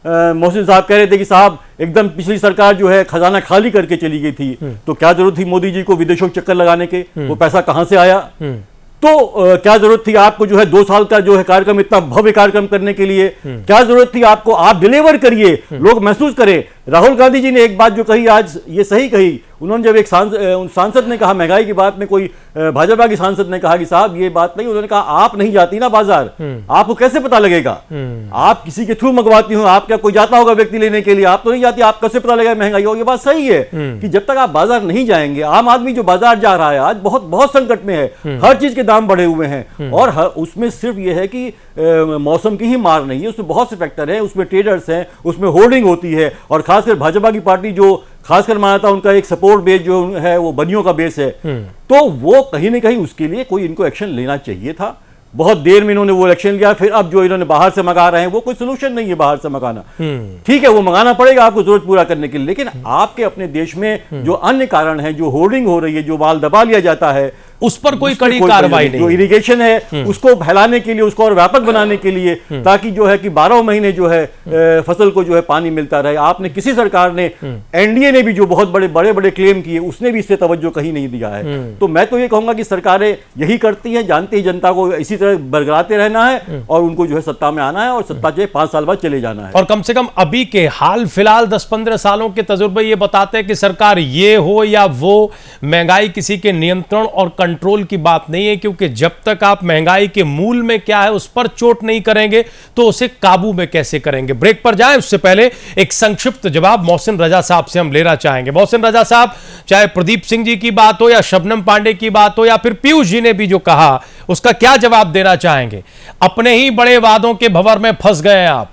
मोहसिन साहब कह रहे थे कि साहब एकदम पिछली सरकार जो है खजाना खाली करके चली गई थी, तो क्या जरूरत थी मोदी जी को विदेशों चक्कर लगाने के? वो पैसा कहां से आया? तो क्या जरूरत थी आपको जो है 2 साल का जो है कार्यक्रम, इतना भव्य कार्यक्रम करने के लिए? क्या जरूरत थी आपको? आप डिलीवर करिए, लोग महसूस करें। राहुल गांधी जी ने एक बात जो कही आज ये सही कही, उन्होंने जब एक सांसद ने कहा महंगाई की बात में, कोई भाजपा की सांसद ने कहा कि साहब ये बात नहीं, उन्होंने कहा आप नहीं जाती ना बाजार, आपको कैसे पता लगेगा? आप किसी के थ्रू मंगवाती हो, आप क्या कोई जाता होगा व्यक्ति लेने के लिए? आप तो नहीं जाती, आप कैसे पता लगेगा महंगाई हो? ये बात सही है कि जब तक आप बाजार नहीं जाएंगे, आम आदमी जो बाजार जा रहा है आज बहुत संकट में है, हर चीज के दाम बढ़े हुए हैं और उसमें सिर्फ ये है कि मौसम की ही मार नहीं है, उसमें बहुत से फैक्टर हैं, उसमें ट्रेडर्स हैं, उसमें होल्डिंग होती है और खासकर भाजपा की पार्टी जो खासकर माना था उनका एक सपोर्ट बेस जो है वो बनियों का बेस है, तो वो कहीं ना कहीं उसके लिए कोई इनको एक्शन लेना चाहिए था। बहुत देर में इन्होंने वो इलेक्शन लिया, फिर अब जो इन्होंने बाहर से मंगा रहे हैं वो कोई सोल्यूशन नहीं है बाहर से मंगाना। ठीक है वो मंगाना पड़ेगा आपको जरूरत पूरा करने के लिए, लेकिन आपके अपने देश में जो अन्य कारण है, जो होर्डिंग हो रही है, जो माल दबा लिया जाता है, उस पर कोई कड़ी कार्रवाई नहीं। जो इरिगेशन है उसको फैलाने के लिए, उसको और व्यापक बनाने के लिए, ताकि जो है कि 12 महीने जो है फसल को जो है पानी मिलता रहे। आपने किसी सरकार ने, एनडीए ने भी जो बहुत बड़े बड़े क्लेम किए, उसने भी इससे तवज्जो कहीं नहीं दिया है। तो मैं तो ये कहूंगा कि सरकारें यही करती हैं, जानती है जनता को इसी तरह बरगलाते रहना है और उनको जो है सत्ता में आना है और सत्ता जो है 5 साल बाद चले जाना है। और कम से कम अभी के हाल फिलहाल 10-15 सालों के तजुर्बे ये बताते हैं कि सरकार ये हो या वो, महंगाई किसी के नियंत्रण और कंट्रोल की बात नहीं है, क्योंकि जब तक आप महंगाई के मूल में क्या है उस पर चोट नहीं करेंगे तो उसे काबू में कैसे करेंगे। ब्रेक पर जाएं उससे पहले एक संक्षिप्त जवाब मोहसिन रजा साहब से हम लेना चाहेंगे। मोहसिन रजा साहब, चाहे प्रदीप सिंह जी की बात हो या शबनम पांडे की बात हो या फिर पीयूष जी ने भी जो कहा, उसका क्या जवाब देना चाहेंगे? अपने ही बड़े वादों के भंवर में फंस गए हैं आप।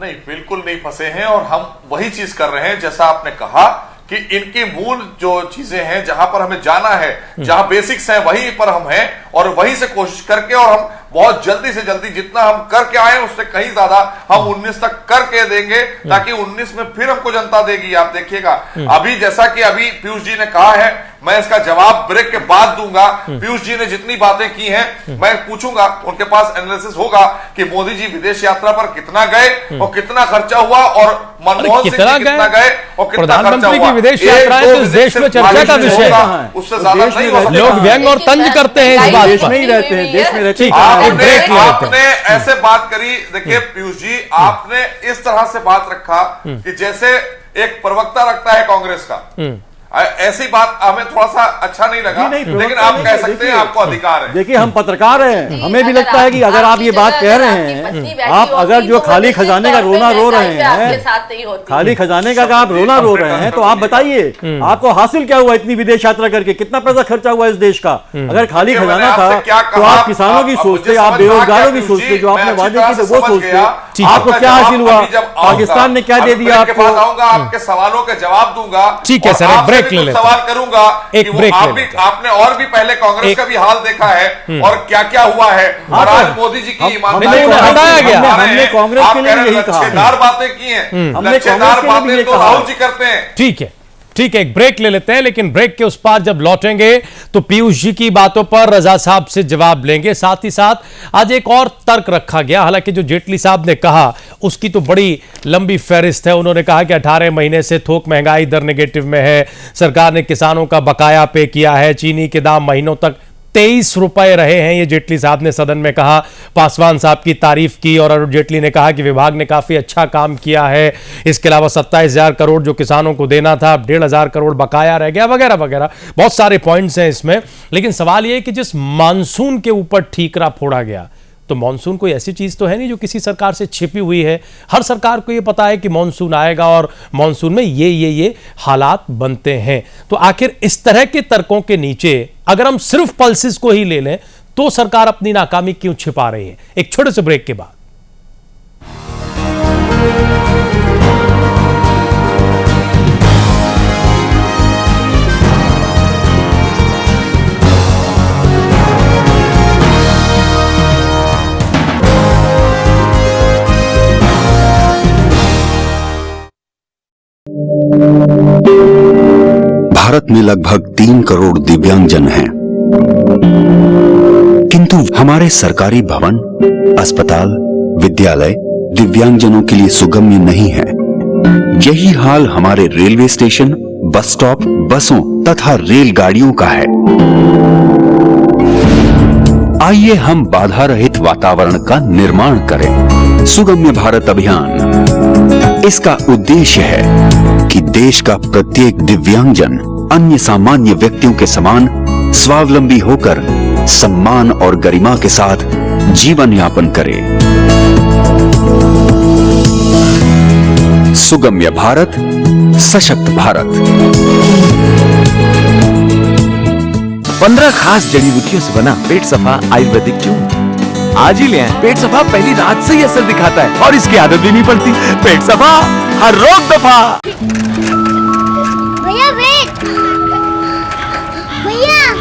नहीं, बिल्कुल नहीं फंसे हैं और हम वही चीज कर रहे हैं जैसा आपने कहा कि इनकी मूल जो चीजें हैं, जहां पर हमें जाना है, जहां बेसिक्स हैं, वहीं पर हम हैं और वहीं से कोशिश करके, और हम बहुत जल्दी से जल्दी जितना हम करके आए उससे कहीं ज्यादा हम 19 तक करके देंगे, ताकि 19 में फिर हमको जनता देगी। आप देखिएगा अभी, जैसा कि अभी पीयूष जी ने कहा है, मैं इसका जवाब ब्रेक के बाद दूंगा। पीयूष जी ने जितनी बातें की हैं, मैं पूछूंगा, उनके पास एनालिसिस होगा कि मोदी जी विदेश यात्रा पर कितना गए और कितना खर्चा हुआ, और मनमोहन सिंह जी कितना गए और कितना खर्चा हुआ। विदेश यात्रा है तो इस देश में चर्चा का विषय है, उससे ज्यादा नहीं हो सकता। लोग व्यंग और तंज करते हैं इस बात पर। में ही रहते हैं, देश में रहते हैं। आपने ऐसे बात करी, देखिए पीयूष जी, आपने इस तरह से बात रखा कि जैसे एक प्रवक्ता रखता है कांग्रेस का, ऐसी बात हमें थोड़ा सा अच्छा नहीं लगा, लेकिन आप कह सकते हैं, आपको अधिकार है। देखिए हम पत्रकार हैं, हमें भी लगता है कि अगर आप ये बात कह रहे हैं, आप अगर जो खाली खजाने का रोना रो रहे हैं, खाली खजाने का आप रोना रो रहे हैं, तो आप बताइए आपको हासिल क्या हुआ इतनी विदेश यात्रा करके, कितना पैसा खर्चा हुआ इस देश का? अगर खाली खजाना था तो आप किसानों की सोचते, आप बेरोजगारों की सोचते, जो आपने वादे किए थे वो सोचते। आपको क्या हासिल हुआ? पाकिस्तान ने क्या दे दिया आपको? आपके सवालों के जवाब दूंगा। ठीक है सर, ब्रेक ले लेते हैं। सवाल करूंगा एक कि ब्रेक आपने और भी पहले कांग्रेस का भी हाल देखा है और क्या क्या हुआ है, और आज मोदी जी की ईमानदारी को हटाया गया। हमने कांग्रेस के लिए यही कहा, लच्छेदार बातें की हैं, हमने लच्छेदार कांग्रेस के लिए बातें तो कहा। राहुल जी करते हैं। ठीक है, ठीक है, एक ब्रेक ले लेते हैं, लेकिन ब्रेक के उस पार जब लौटेंगे तो पीयूष जी की बातों पर रजा साहब से जवाब लेंगे। साथ ही साथ आज एक और तर्क रखा गया, हालांकि जो जेटली साहब ने कहा उसकी तो बड़ी लंबी फहरिस्त है। उन्होंने कहा कि 18 महीने से थोक महंगाई दर नेगेटिव में है, सरकार ने किसानों का बकाया पे किया है, चीनी के दाम महीनों तक 23 रुपए रहे हैं, ये जेटली साहब ने सदन में कहा। पासवान साहब की तारीफ की और अरुण जेटली ने कहा कि विभाग ने काफी अच्छा काम किया है। इसके अलावा 27,000 करोड़ जो किसानों को देना था, 1,500 करोड़ बकाया रह गया, वगैरह वगैरह, बहुत सारे पॉइंट्स हैं इसमें। लेकिन सवाल यह है कि जिस मानसून के ऊपर ठीकरा फोड़ा गया, तो मानसून कोई ऐसी चीज तो है नहीं जो किसी सरकार से छिपी हुई है। हर सरकार को यह पता है कि मानसून आएगा और मानसून में ये हालात बनते हैं। तो आखिर इस तरह के तर्कों के नीचे अगर हम सिर्फ पल्सेस को ही ले लें तो सरकार अपनी नाकामी क्यों छिपा रही है? एक छोटे से ब्रेक के बाद। भारत में लगभग 3 करोड़ दिव्यांगजन हैं, किंतु हमारे सरकारी भवन, अस्पताल, विद्यालय दिव्यांगजनों के लिए सुगम्य नहीं है। यही हाल हमारे रेलवे स्टेशन, बस स्टॉप, बसों तथा रेलगाड़ियों का है। आइए हम बाधा रहित वातावरण का निर्माण करें। सुगम्य भारत अभियान, इसका उद्देश्य है कि देश का प्रत्येक दिव्यांगजन अन्य सामान्य व्यक्तियों के समान स्वावलंबी होकर सम्मान और गरिमा के साथ जीवन यापन करे। सुगम्य भारत, सशक्त भारत। 15 खास जड़ी बूटियों से बना पेट सफा आयुर्वेदिक चूर्ण आज ही ले आएं। पेट सफा पहली रात से ही असर दिखाता है और इसकी आदत भी नहीं पड़ती। पेट सफा, हर रोग दफा। भैया वेट, भैया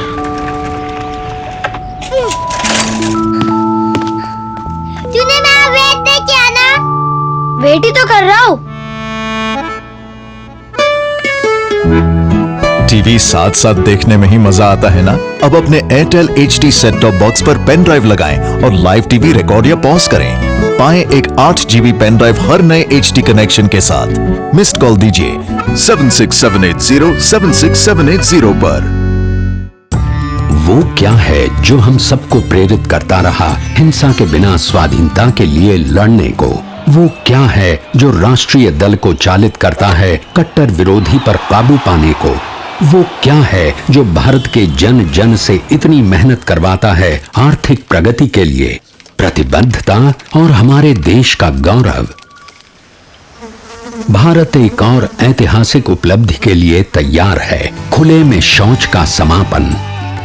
तूने मेरा वेट नहीं किया ना? वेट ही तो कर रहा हूँ। टीवी साथ साथ देखने में ही मजा आता है ना। अब अपने Airtel HD set top box पर पेन ड्राइव लगाएं और लाइव टीवी रिकॉर्ड या पॉज करें। पाएं एक 8 GB पेन ड्राइव हर नए HD कनेक्शन के साथ। मिस्ड कॉल दीजिए 76780 पर। वो क्या है जो हम सबको प्रेरित करता रहा हिंसा के बिना स्वाधीनता के लिए लड़ने को? वो क्या है जो राष्ट्रीय दल को चालित करता है कट्टर विरोधी पर काबू पाने को? वो क्या है जो भारत के जन जन से इतनी मेहनत करवाता है आर्थिक प्रगति के लिए? प्रतिबद्धता और हमारे देश का गौरव। भारत एक और ऐतिहासिक उपलब्धि के लिए तैयार है, खुले में शौच का समापन।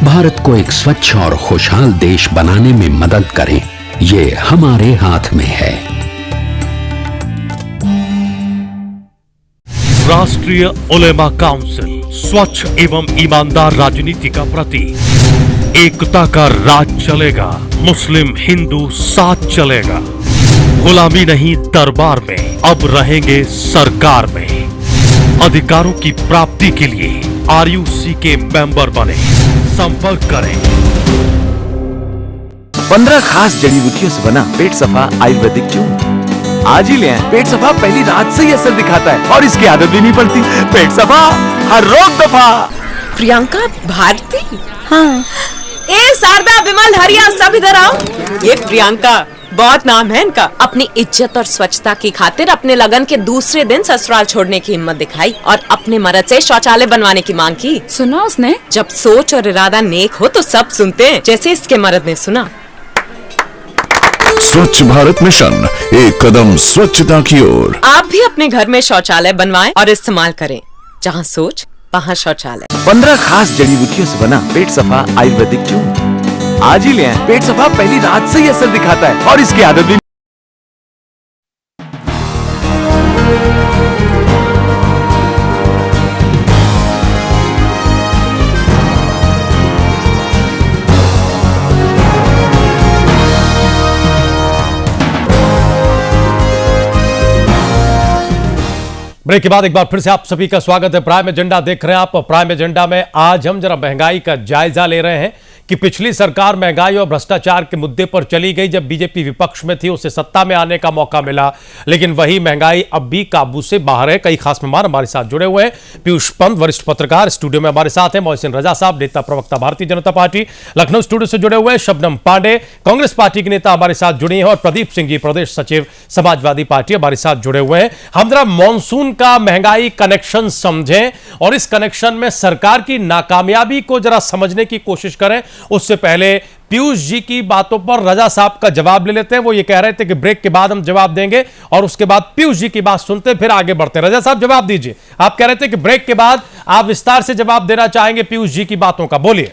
भारत को एक स्वच्छ और खुशहाल देश बनाने में मदद करें, ये हमारे हाथ में है। राष्ट्रीय उलेमा काउंसिल स्वच्छ एवं ईमानदार राजनीति का प्रतीक। एकता का राज चलेगा, मुस्लिम हिंदू साथ चलेगा। गुलामी नहीं दरबार में, अब रहेंगे सरकार में। अधिकारों की प्राप्ति के लिए RUC के मेंबर बने, संपर्क करें। 15 खास जड़ी बूटियों से बना पेट सफा आयुर्वेदिक चूर्ण आज ही ले आएं। पेट सफा पहली रात से ही असर दिखाता है और इसकी आदत भी नहीं पड़ती। पेट सफा, हर रोग दफा। प्रियंका भारती, हाँ। ए शारदा, विमल, हरिया, सब इधर आओ। ये प्रियंका, बहुत नाम है इनका। अपनी इज्जत और स्वच्छता की खातिर अपने लगन के दूसरे दिन ससुराल छोड़ने की हिम्मत दिखाई और अपने मर्द से शौचालय बनवाने की मांग की। सुना उसने? जब सोच और इरादा नेक हो तो सब सुनते हैं, जैसे इसके मर्द ने सुना। स्वच्छ भारत मिशन, एक कदम स्वच्छता की ओर। आप भी अपने घर में शौचालय बनवाएं और इस्तेमाल करें। जहाँ सोच वहाँ शौचालय। 15 खास जड़ी बूटियों से बना पेट सफा आयुर्वेदिक चूर्ण आज ही ले आएं। पेट सफा पहली रात से ही असर दिखाता है और इसकी आदत भी। ब्रेक के बाद एक बार फिर से आप सभी का स्वागत है। प्राइम एजेंडा देख रहे हैं आप। प्राइम एजेंडा में आज हम जरा महंगाई का जायजा ले रहे हैं कि पिछली सरकार महंगाई और भ्रष्टाचार के मुद्दे पर चली गई। जब बीजेपी विपक्ष में थी, उसे सत्ता में आने का मौका मिला, लेकिन वही महंगाई अब भी काबू से बाहर है। कई खास मेहमान हमारे साथ जुड़े हुए हैं। पीयूष पंत, वरिष्ठ पत्रकार, स्टूडियो में हमारे साथ हैं। मोहसिन रजा साहब, नेता प्रवक्ता भारतीय जनता पार्टी, लखनऊ स्टूडियो से जुड़े हुए हैं। शबनम पांडे, कांग्रेस पार्टी के नेता, हमारे साथ जुड़ी हैं। और प्रदीप सिंह जी, प्रदेश सचिव, समाजवादी पार्टी, हमारे साथ जुड़े हुए हैं। हम जरा मॉनसून का महंगाई कनेक्शन समझें और इस कनेक्शन में सरकार की नाकामयाबी को जरा समझने की कोशिश करें। उससे पहले पीयूष जी की बातों पर रजा साहब का जवाब ले लेते हैं। वो ये कह रहे थे कि ब्रेक के बाद हम जवाब देंगे और उसके बाद पीयूष जी की बात सुनते फिर आगे बढ़ते हैं। रजा साहब जवाब दीजिए। आप कह रहे थे कि ब्रेक के बाद आप विस्तार से जवाब देना चाहेंगे पीयूष जी की बातों का, बोलिए।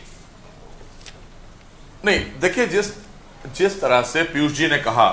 नहीं, देखिए, जिस तरह से पीयूष जी ने कहा,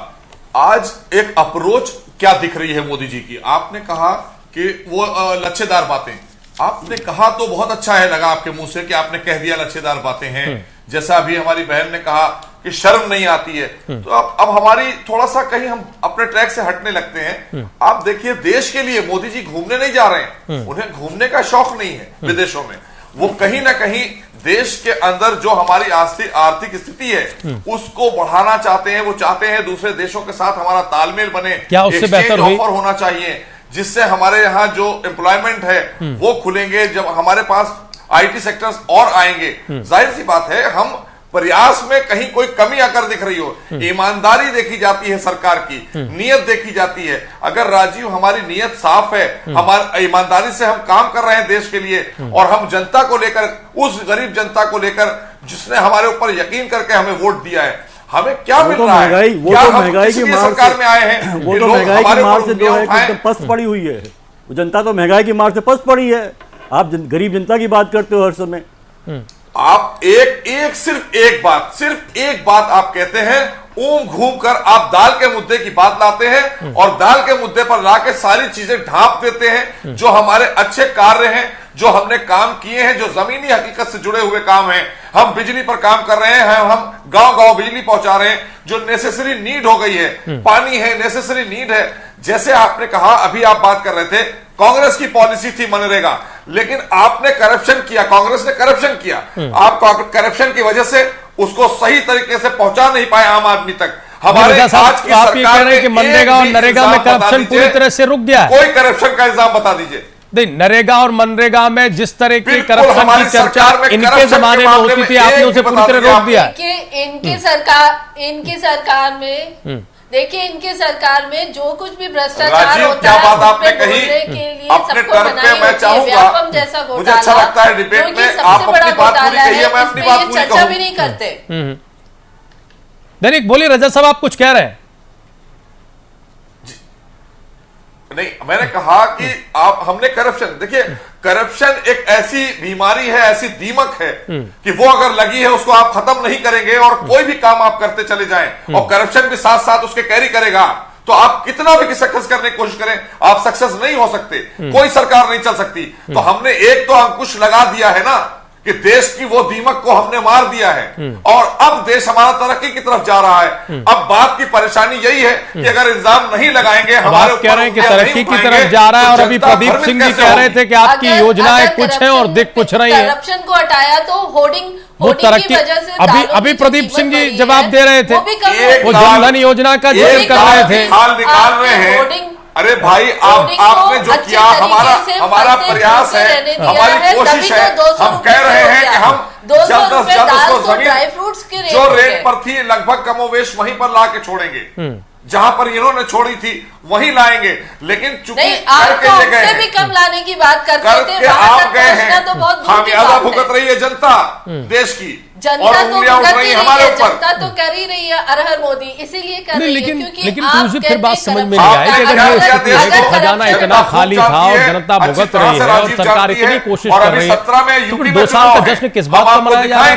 आज एक अप्रोच क्या दिख रही है मोदी जी की। आपने कहा कि वो लच्छेदार बातें, आपने कहा तो बहुत अच्छा है, लगा आपके मुंह से कि आपने कह दिया लच्छेदार बातें हैं। जैसा अभी हमारी बहन ने कहा कि शर्म नहीं आती है, तो अब हमारी थोड़ा सा कहीं हम अपने ट्रैक से हटने लगते हैं। आप देखिए, देश के लिए मोदी जी घूमने नहीं जा रहे हैं, उन्हें घूमने का शौक नहीं है विदेशों में। वो कहीं ना कहीं देश के अंदर जो हमारी आर्थिक स्थिति है उसको बढ़ाना चाहते हैं। वो चाहते हैं दूसरे देशों के साथ हमारा तालमेल बने, क्या उससे बेहतर ऑफर होना चाहिए, जिससे हमारे यहाँ जो एम्प्लॉयमेंट है वो खुलेंगे। जब हमारे पास IT सेक्टर्स और आएंगे, जाहिर सी बात है, हम प्रयास में कहीं कोई कमी अगर दिख रही हो, ईमानदारी देखी जाती है, सरकार की नीयत देखी जाती है। अगर राजीव हमारी नीयत साफ है, हमारी ईमानदारी से हम काम कर रहे हैं देश के लिए, और हम जनता को लेकर, उस गरीब जनता को लेकर जिसने हमारे ऊपर यकीन करके हमें वोट दिया है, हमें क्या मिल रहा है? वो तो महंगाई की मार सरकार में आए हैं, वो तो महंगाई की मार से जो है एकदम पस्त पड़ी हुई है। वो जनता तो महंगाई की मार से पस्त पड़ी है। आप गरीब जनता की बात करते हो हर समय। आप सिर्फ एक बात आप कहते हैं, घूम कर आप दाल के मुद्दे की बात लाते हैं और दाल के मुद्दे पर लाके सारी चीजें ढांप देते हैं। जो हमारे अच्छे कार्य हैं, जो हमने काम किए हैं, जो जमीनी हकीकत से जुड़े हुए काम हैं, हम बिजली पर काम कर रहे हैं, हम गांव-गांव बिजली पहुंचा रहे हैं, जो नेसेसरी नीड हो गई है, पानी है, नेसेसरी नीड है। जैसे आपने कहा, अभी आप बात कर रहे थे, कांग्रेस की पॉलिसी थी मनरेगा, लेकिन आपने करप्शन किया, कांग्रेस ने करप्शन किया। आप करप्शन की वजह से उसको सही तरीके से पहुंचा नहीं पाए आम आदमी तक। हमारे आज की सरकार ने मनरेगा और नरेगा में करप्शन पूरी तरह से रुक गया है। कोई करप्शन का इल्जाम बता दीजिए। नहीं, नरेगा और मनरेगा में जिस तरह की करप्शन की चर्चा इनके जमाने में होती थी, आपने उसे पूरी तरह रोक दिया। इनकी सरकार में देखिए, इनकी सरकार में जो कुछ भी भ्रष्टाचार होता है, बात आपने कही अपने टर्म पे, मैं चाहूंगा, मुझे अच्छा लगता है डिबेट में आप अपनी बात पूरी कहिए, मैं अपनी बात पूरी चर्चा भी नहीं करते। दैनिक बोलिए रजा साहब, आप कुछ कह रहे हैं? नहीं, मैंने कहा कि हमने करप्शन, देखिए, करप्शन एक ऐसी बीमारी है, ऐसी दीमक है कि वो अगर लगी है उसको आप खत्म नहीं करेंगे और कोई भी काम आप करते चले जाएं और करप्शन भी साथ साथ उसके कैरी करेगा, तो आप कितना भी सक्सेस करने की कोशिश करें, आप सक्सेस नहीं हो सकते। कोई सरकार नहीं चल सकती। तो हमने एक तो अंकुश लगा दिया है ना, कि देश की वो दीमक को हमने मार दिया है और अब देश हमारा तरक्की की तरफ जा रहा है। अब बात की परेशानी यही है कि अगर इल्जाम नहीं लगाएंगे, हमारे कह रहे हैं कि तरक्की की तरफ जा रहा है और अभी प्रदीप सिंह जी कह रहे थे कि आपकी योजनाएं कुछ हैं और दिख कुछ रही है। करप्शन को हटाया तो होर्डिंग वो तरक्की अभी प्रदीप सिंह जी जवाब दे रहे थे, वो जनधन योजना का जिक्र कर रहे थे। निकाल रहे हैं। अरे भाई आपने जो किया, हमारा प्रयास है, हमारी कोशिश है, हम कह रहे हैं कि हम जल्द से जल्द उसको जमीन जो रेट पर थी लगभग कमोवेश वहीं पर ला के छोड़ेंगे, जहां पर इन्होंने छोड़ी थी वहीं लाएंगे। लेकिन चूंकि उससे भी कम लाने की बात करते थे, आप गए हैं, खामियाजा भुगत रही है जनता देश की, जनता तो भुगत रही है, जनता तो कर ही रही है अरहर मोदी, इसीलिए कर रही है क्योंकि लेकिन फिर बात समझ में नहीं आई कि अगर ये स्थिति है कि खजाना इतना खाली था और जनता भुगत रही है और सरकार इतनी कोशिश कर रही है, तो फिर 2 साल का जश्न किस बात का मनाया जा रहा है?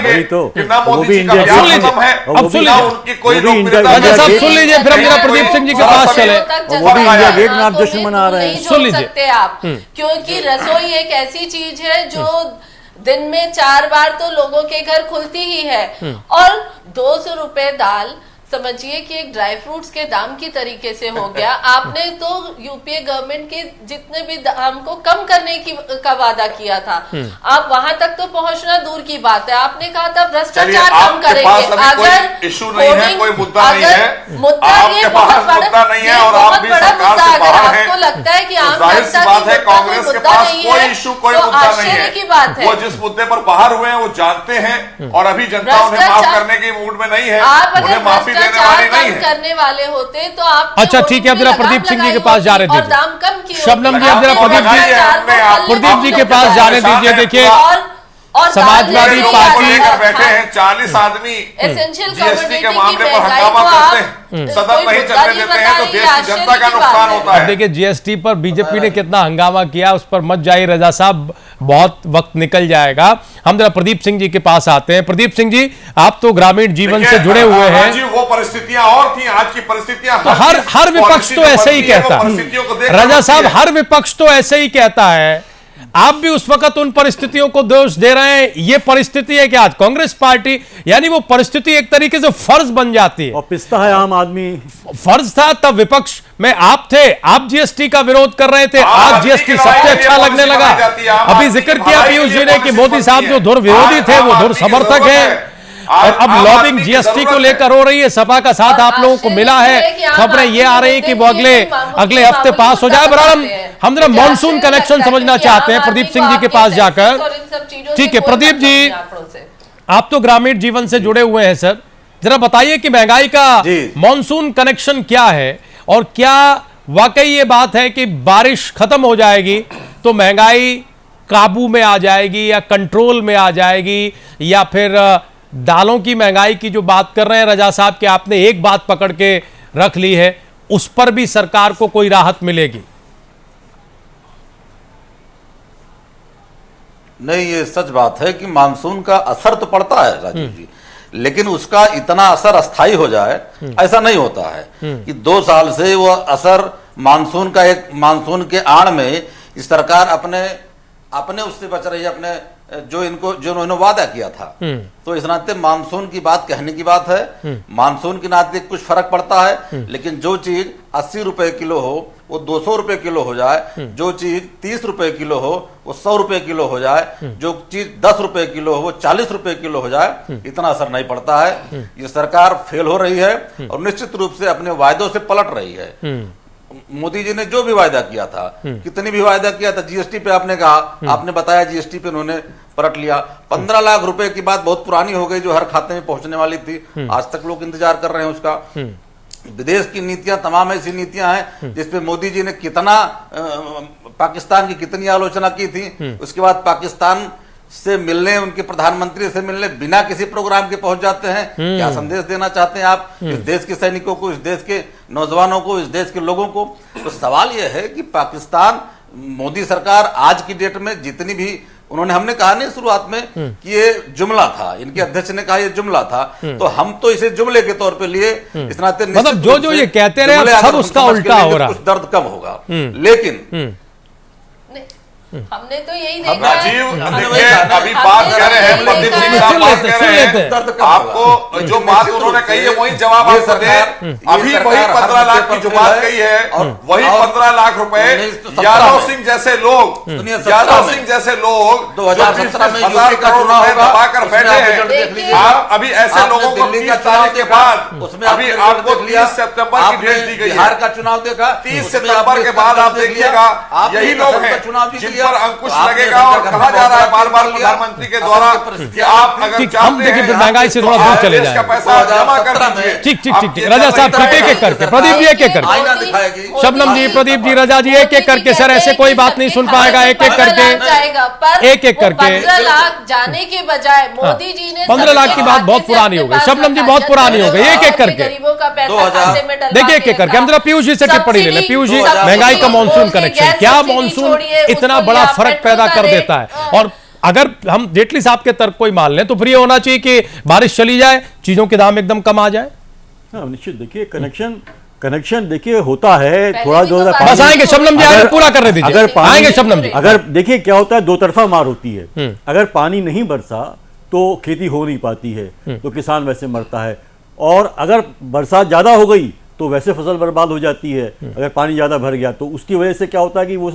अब सुन लीजिए, फिर हम जरा प्रदीप सिंह जी के पास चले। वो भी इंडिया गेट में आप जश्न मना रहे हैं, सुन लीजिए आप, क्योंकि रसोई एक ऐसी चीज है जो दिन में 4 बार तो लोगों के घर खुलती ही है और 200 रुपए दाल समझिए कि एक ड्राई फ्रूट्स के दाम की तरीके से हो गया। आपने तो यूपीए गवर्नमेंट के जितने भी दाम को कम करने का वादा किया था, आप वहां तक तो पहुंचना दूर की बात है। आपने कहा था भ्रष्टाचार कम करेंगे, अगर इशू नहीं है, कोई मुद्दा नहीं है, मुद्दा ये बहुत बड़ा नहीं है और आप भी सरकार से बाहर हैं, आपको लगता है कि आम जनता बात है कांग्रेस के पास कोई इशू कोई मुद्दा नहीं है की बात है। वो जिस मुद्दे पर बाहर हुए हैं वो जानते हैं और अभी जनता उन्हें माफ करने की मूड में नहीं है, उन्हें माफी करने वाले होते तो आप अच्छा ठीक है, अब जरा प्रदीप सिंह जी के पास जा रहे थे, दाम कम किए, शबनम जी अब जरा प्रदीप जी के पास जाने दीजिए। देखिए समाजवादी पार्टी बैठे हैं 40 आदमी जीएसटी के मामले पर हंगामा करते हैं, सदन नहीं चलने देते हैं, तो देश की जनता का नुकसान होता है। देखिए जीएसटी पर बीजेपी ने कितना हंगामा किया, उस पर मत जाइए रजा साहब, बहुत वक्त निकल जाएगा। हम जरा प्रदीप सिंह जी के पास आते हैं। प्रदीप सिंह जी, आप तो ग्रामीण जीवन से जुड़े हुए हैं। जी वो परिस्थितियां और थी, आज की परिस्थितियां तो हर विपक्ष तो ऐसे ही कहता है रजा साहब, हर विपक्ष तो ऐसे ही कहता है। आप भी उस वक्त उन परिस्थितियों को दोष दे रहे हैं। ये परिस्थिति है कि आज कांग्रेस पार्टी, यानी वो परिस्थिति एक तरीके से फर्ज बन जाती है और पिसता है आम आदमी। फर्ज था तब विपक्ष में आप थे, आप जीएसटी का विरोध कर रहे थे, आज जीएसटी सबसे अच्छा लगने लगा। अभी जिक्र किया पीयूष जी ने कि मोदी साहब जो धुर विरोधी थे वो धुर समर्थक है और अब लॉबिंग जीएसटी को लेकर हो रही है। सपा का साथ आप लोगों को मिला है, खबरें ये आ रही है कि वो अगले हफ्ते पास हो जाए। बराबर हम जरा मॉनसून कनेक्शन समझना चाहते हैं प्रदीप सिंह जी के पास जाकर। ठीक है प्रदीप जी, आप तो ग्रामीण जीवन से जुड़े हुए हैं सर, जरा बताइए कि महंगाई का मॉनसून कनेक्शन क्या है और क्या वाकई ये बात है कि बारिश खत्म हो जाएगी तो महंगाई काबू में आ जाएगी या कंट्रोल में आ जाएगी, या फिर दालों की महंगाई की जो बात कर रहे हैं रजा साहब कि आपने एक बात पकड़ के रख ली है, उस पर भी सरकार को कोई राहत मिलेगी? नहीं, ये सच बात है कि मानसून का असर तो पड़ता है राजीव जी, लेकिन उसका इतना असर अस्थायी हो जाए ऐसा नहीं होता है कि 2 साल से वो असर मानसून का, एक मानसून के आड़ में इस सरकार अपने उससे बच रही है, अपने जो इन्होंने वादा किया था। तो इस नाते मानसून की बात कहने की बात है, मानसून के नाते कुछ फर्क पड़ता है, लेकिन जो चीज 80 रुपए किलो हो वो 200 रुपए किलो हो जाए, जो चीज 30 रुपए किलो हो वो 100 रुपए किलो हो जाए, जो चीज 10 रुपए किलो हो वो 40 रुपए किलो हो जाए, इतना असर नहीं पड़ता है। ये सरकार फेल हो रही है और निश्चित रूप से अपने वायदों से पलट रही है। मोदी जी ने जो भी वायदा किया था, कितनी भी वायदा किया था, जीएसटी पे आपने कहा, आपने बताया जीएसटी पे उन्होंने पलट लिया। 15 लाख रुपए की बात बहुत पुरानी हो गई जो हर खाते में पहुंचने वाली थी, आज तक लोग इंतजार कर रहे हैं उसका। विदेश की नीतियां तमाम ऐसी नीतियां हैं जिसपे मोदी जी ने कितना पाकिस्तान की कितनी आलोचना की थी, उसके बाद पाकिस्तान से मिलने, उनके प्रधानमंत्री से मिलने बिना किसी प्रोग्राम के पहुंच जाते हैं। क्या संदेश देना चाहते हैं आप इस देश के सैनिकों को, इस देश के नौजवानों को, इस देश के लोगों को? तो सवाल यह है कि पाकिस्तान, मोदी सरकार आज की डेट में जितनी भी, उन्होंने, हमने कहा नहीं शुरुआत में कि ये जुमला था, इनके अध्यक्ष ने कहा ये जुमला था, तो हम तो इसे जुमले के तौर पे लिए। इस नाते मतलब जो ये कहते रहे सब उसका उल्टा हो रहा, कुछ दर्द कम होगा, लेकिन हमने तो यही देखा राजीव है। देखिए, अभी बात कह रहे हैं प्रदीप सिंह साहब बात कह रहे हैं, आपको जो बात उन्होंने कही है वही जवाब आपको दे। अभी वही 15 लाख की जो बात कही है, वही 15 लाख रुपए यादव सिंह जैसे लोग 2017 में हजार करोड़ रुपए दबाकर बैठे हैं। आप अभी ऐसे लोगों को 30 तारीख के बाद, अभी आपको 30 सितंबर की डेट दी गई है, बिहार का चुनाव देखा, 30 सितंबर के बाद आप देखिएगा यही लोग हैं जिन पर अंकुश लगेगा। और कहा जा रहा है बार बार प्रधानमंत्री के द्वारा कि आप अगर हम देखिए महंगाई से थोड़ा दूर चले जाए। पैसा जमा कर दीजिए। ठीक राजा साहब, ठीक एक करके प्रदीप जी, एक करके शबनम जी, प्रदीप जी, रजा जी, एक करके। सर ऐसे कोई बात नहीं सुन पाएगा, एक करके एक करके। 15 लाख जाने के बजाय मोदी जी ने 15 लाख की बात बहुत पुरानी हो गई, शबनम जी बहुत पुरानी हो गई। एक करके गरीबों का पैसा खाते में डलवा देखिए, एक करके। हम जरा पीयूष जी से टिप्पणी ले लें। पीयूष जी, महंगाई का मानसून कनेक्शन, क्या मानसून इतना बड़ा फर्क पैदा कर देता है? और अगर हम जेटली साहब के तर्क को ही मान लें तो फिर ये होना चाहिए कि बारिश चली जाए, चीजों के दाम एकदम कम आ जाए। निश्चित देखिए, कनेक्शन देखिए होता है थोड़ा जो बस आएंगे शबनम जी, आगे पूरा करने दीजिए। अगर आएंगे शबनम जी। अगर देखिए क्या होता है, दो तरफा मार होती है। अगर पानी नहीं बरसा तो खेती हो नहीं पाती है, तो किसान वैसे मरता है। और अगर बरसात ज्यादा हो गई तो वैसे फसल बर्बाद हो जाती है। अगर पानी ज्यादा भर गया तो उसकी वजह से क्या होता है कि वो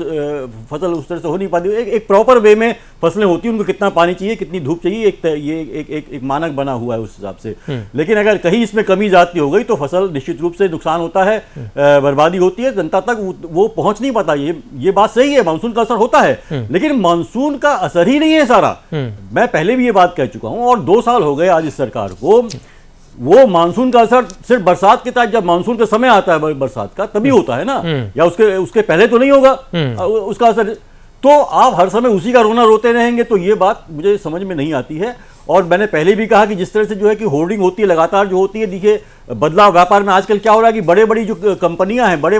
फसल उस तरह से हो नहीं पाती। एक प्रॉपर वे में फसलें होती हैं, उनको कितना पानी चाहिए, कितनी धूप चाहिए, एक मानक बना हुआ है उस हिसाब से। लेकिन अगर कहीं इसमें कमी जाती हो गई तो फसल निश्चित रूप से नुकसान होता है, बर्बादी होती है, जनता तक वो पहुंच नहीं पाता। ये बात सही है, मानसून का असर होता है, लेकिन मानसून का असर ही नहीं है सारा। मैं पहले भी ये बात कह चुका हूं, और 2 साल हो गए आज इस सरकार को। वो मानसून का असर सिर्फ बरसात के तहत, जब मानसून का समय आता है बरसात का, तभी होता है ना, या उसके पहले तो नहीं होगा उसका असर। तो आप हर समय उसी का रोना रोते रहेंगे, तो ये बात मुझे समझ में नहीं आती है। और मैंने पहले भी कहा कि जिस तरह से जो है कि होर्डिंग होती है लगातार जो होती है, देखिए बदलाव व्यापार में आजकल क्या हो रहा है कि बड़े बड़ी जो कंपनियां हैं, बड़े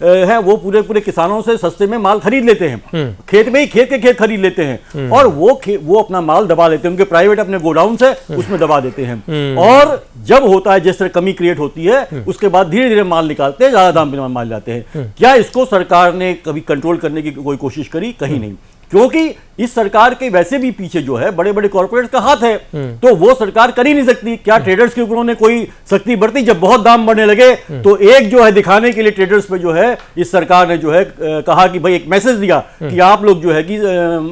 हैं, वो पूरे किसानों से सस्ते में माल खरीद लेते हैं, खेत में ही खेत खरीद लेते हैं, और वो अपना माल दबा लेते हैं, उनके प्राइवेट अपने गोडाउन से उसमें दबा देते हैं। और जब होता है जिस तरह कमी क्रिएट होती है, उसके बाद धीरे धीरे माल निकालते हैं, ज्यादा दाम पे माल जाते हैं। क्या इसको सरकार ने कभी कंट्रोल करने की कोई कोशिश करी? कहीं नहीं, क्योंकि इस सरकार के वैसे भी पीछे जो है बड़े बड़े कॉर्पोरेट्स का हाथ है, तो वो सरकार कर ही नहीं सकती। क्या ट्रेडर्स के ऊपर उन्होंने कोई सख्ती बरती? जब बहुत दाम बढ़ने लगे तो एक जो है दिखाने के लिए ट्रेडर्स पे जो है इस सरकार ने जो है कहा कि भाई, एक मैसेज दिया कि आप लोग जो है कि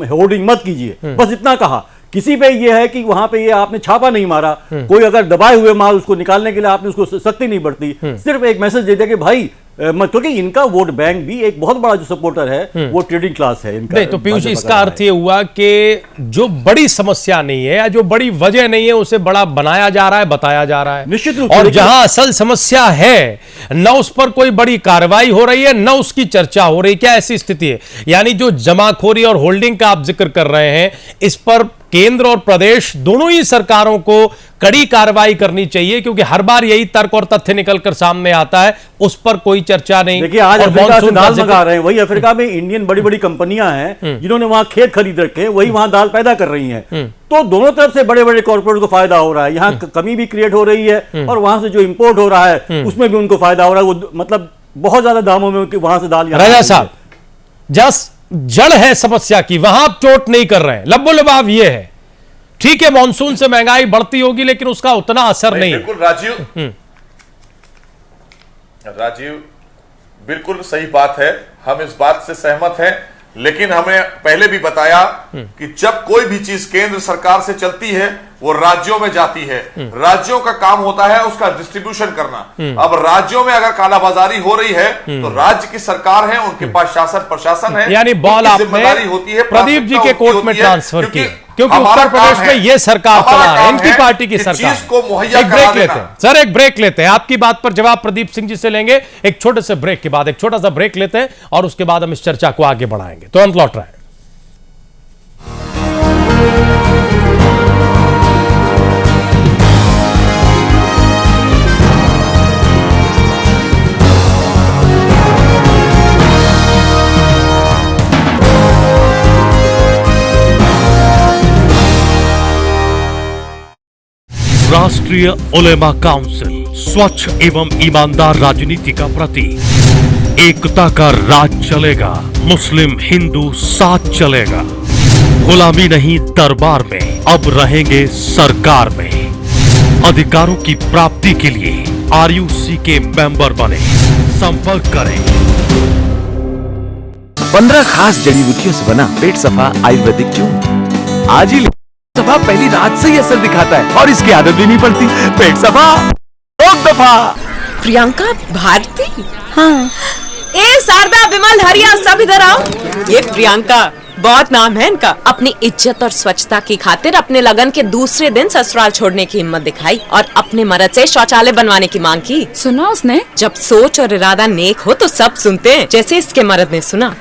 होर्डिंग मत कीजिए, बस इतना कहा। किसी पे ये है कि वहां पे ये आपने छापा नहीं मारा, कोई अगर दबाए हुए माल उसको निकालने के लिए आपने उसको सख्ती नहीं बरती, सिर्फ एक मैसेज दे दिया कि भाई, क्योंकि इनका वोट बैंक भी एक बहुत बड़ा जो सपोर्टर है वो ट्रेडिंग क्लास है इनका। नहीं तो पीयूष जी, इसका अर्थ ये हुआ कि जो बड़ी समस्या नहीं है या जो बड़ी वजह नहीं है उसे बड़ा बनाया जा रहा है, बताया जा रहा है। निश्चित रूप और जहां असल समस्या है न उस पर कोई बड़ी कार्रवाई हो रही है, न उसकी चर्चा हो रही। क्या ऐसी स्थिति है? यानी जो जमाखोरी और होल्डिंग का आप जिक्र कर रहे हैं, इस पर केंद्र और प्रदेश दोनों ही सरकारों को कड़ी कार्रवाई करनी चाहिए, क्योंकि हर बार यही तर्क और तथ्य निकलकर सामने आता है, उस पर कोई चर्चा नहीं। देखिए आज अफ्रीका से दाल मंगा रहे हैं, वही अफ्रीका में इंडियन बड़ी बड़ी कंपनियां हैं जिन्होंने वहां खेत खरीद रखे हैं, वही वहां दाल पैदा कर रही हैं। तो दोनों तरफ से बड़े बड़े कॉर्पोरेट को फायदा हो रहा है, यहाँ कमी भी क्रिएट हो रही है, और वहां से जो इंपोर्ट हो रहा है उसमें भी उनको फायदा हो रहा है। वो मतलब बहुत ज्यादा दामों में वहां से दाल। राजा साहब, जड़ है समस्या की, वहां आप चोट नहीं कर रहे हैं। लब्बो लबाव ये है, ठीक है मानसून से महंगाई बढ़ती होगी लेकिन उसका उतना असर नहीं। बिल्कुल राजीव बिल्कुल सही बात है, हम इस बात से सहमत हैं। लेकिन हमें पहले भी बताया कि जब कोई भी चीज केंद्र सरकार से चलती है वो राज्यों में जाती है, राज्यों का काम होता है उसका डिस्ट्रीब्यूशन करना। अब राज्यों में अगर कालाबाजारी हो रही है तो राज्य की सरकार है, उनके पास शासन प्रशासन है, यानी बॉल जिम्मेदारी होती है प्रदीप जी के कोर्ट में ट्रांसफर की, क्योंकि उत्तर प्रदेश में ये सरकार चला है, इनकी पार्टी की सरकार। को मुहैया एक ब्रेक लेते हैं सर, एक ब्रेक लेते हैं। आपकी बात पर जवाब प्रदीप सिंह जी से लेंगे एक छोटे से ब्रेक के बाद। एक छोटा सा ब्रेक लेते हैं और उसके बाद हम इस चर्चा को आगे बढ़ाएंगे। तुरंत लौट रहे हैं। राष्ट्रीय उलेमा काउंसिल, स्वच्छ एवं ईमानदार राजनीति का प्रतीक। एकता का राज चलेगा, मुस्लिम हिंदू साथ चलेगा। गुलामी नहीं दरबार में, अब रहेंगे सरकार में। अधिकारों की प्राप्ति के लिए आरयूसी के मेंबर बने, संपर्क करें। 15 खास जड़ी बूटियों से बना पेट सफा आयुर्वेदिक चूर्ण आज ही लें। सफा पहली रात से ही असर दिखाता है और इसकी आदत भी नहीं पड़ती। पेट सफा रोक दफा। प्रियंका भारती? हाँ। ए शारदा विमल हरिया सब इधर आओ। ये प्रियंका, बहुत नाम है इनका। अपनी इज्जत और स्वच्छता की खातिर अपने लगन के दूसरे दिन ससुराल छोड़ने की हिम्मत दिखाई और अपने मर्द से शौचालय बनवाने की मांग की। सुना उसने? जब सोच और इरादा नेक हो तो सब सुनते हैं, जैसे इसके मर्द ने सुना।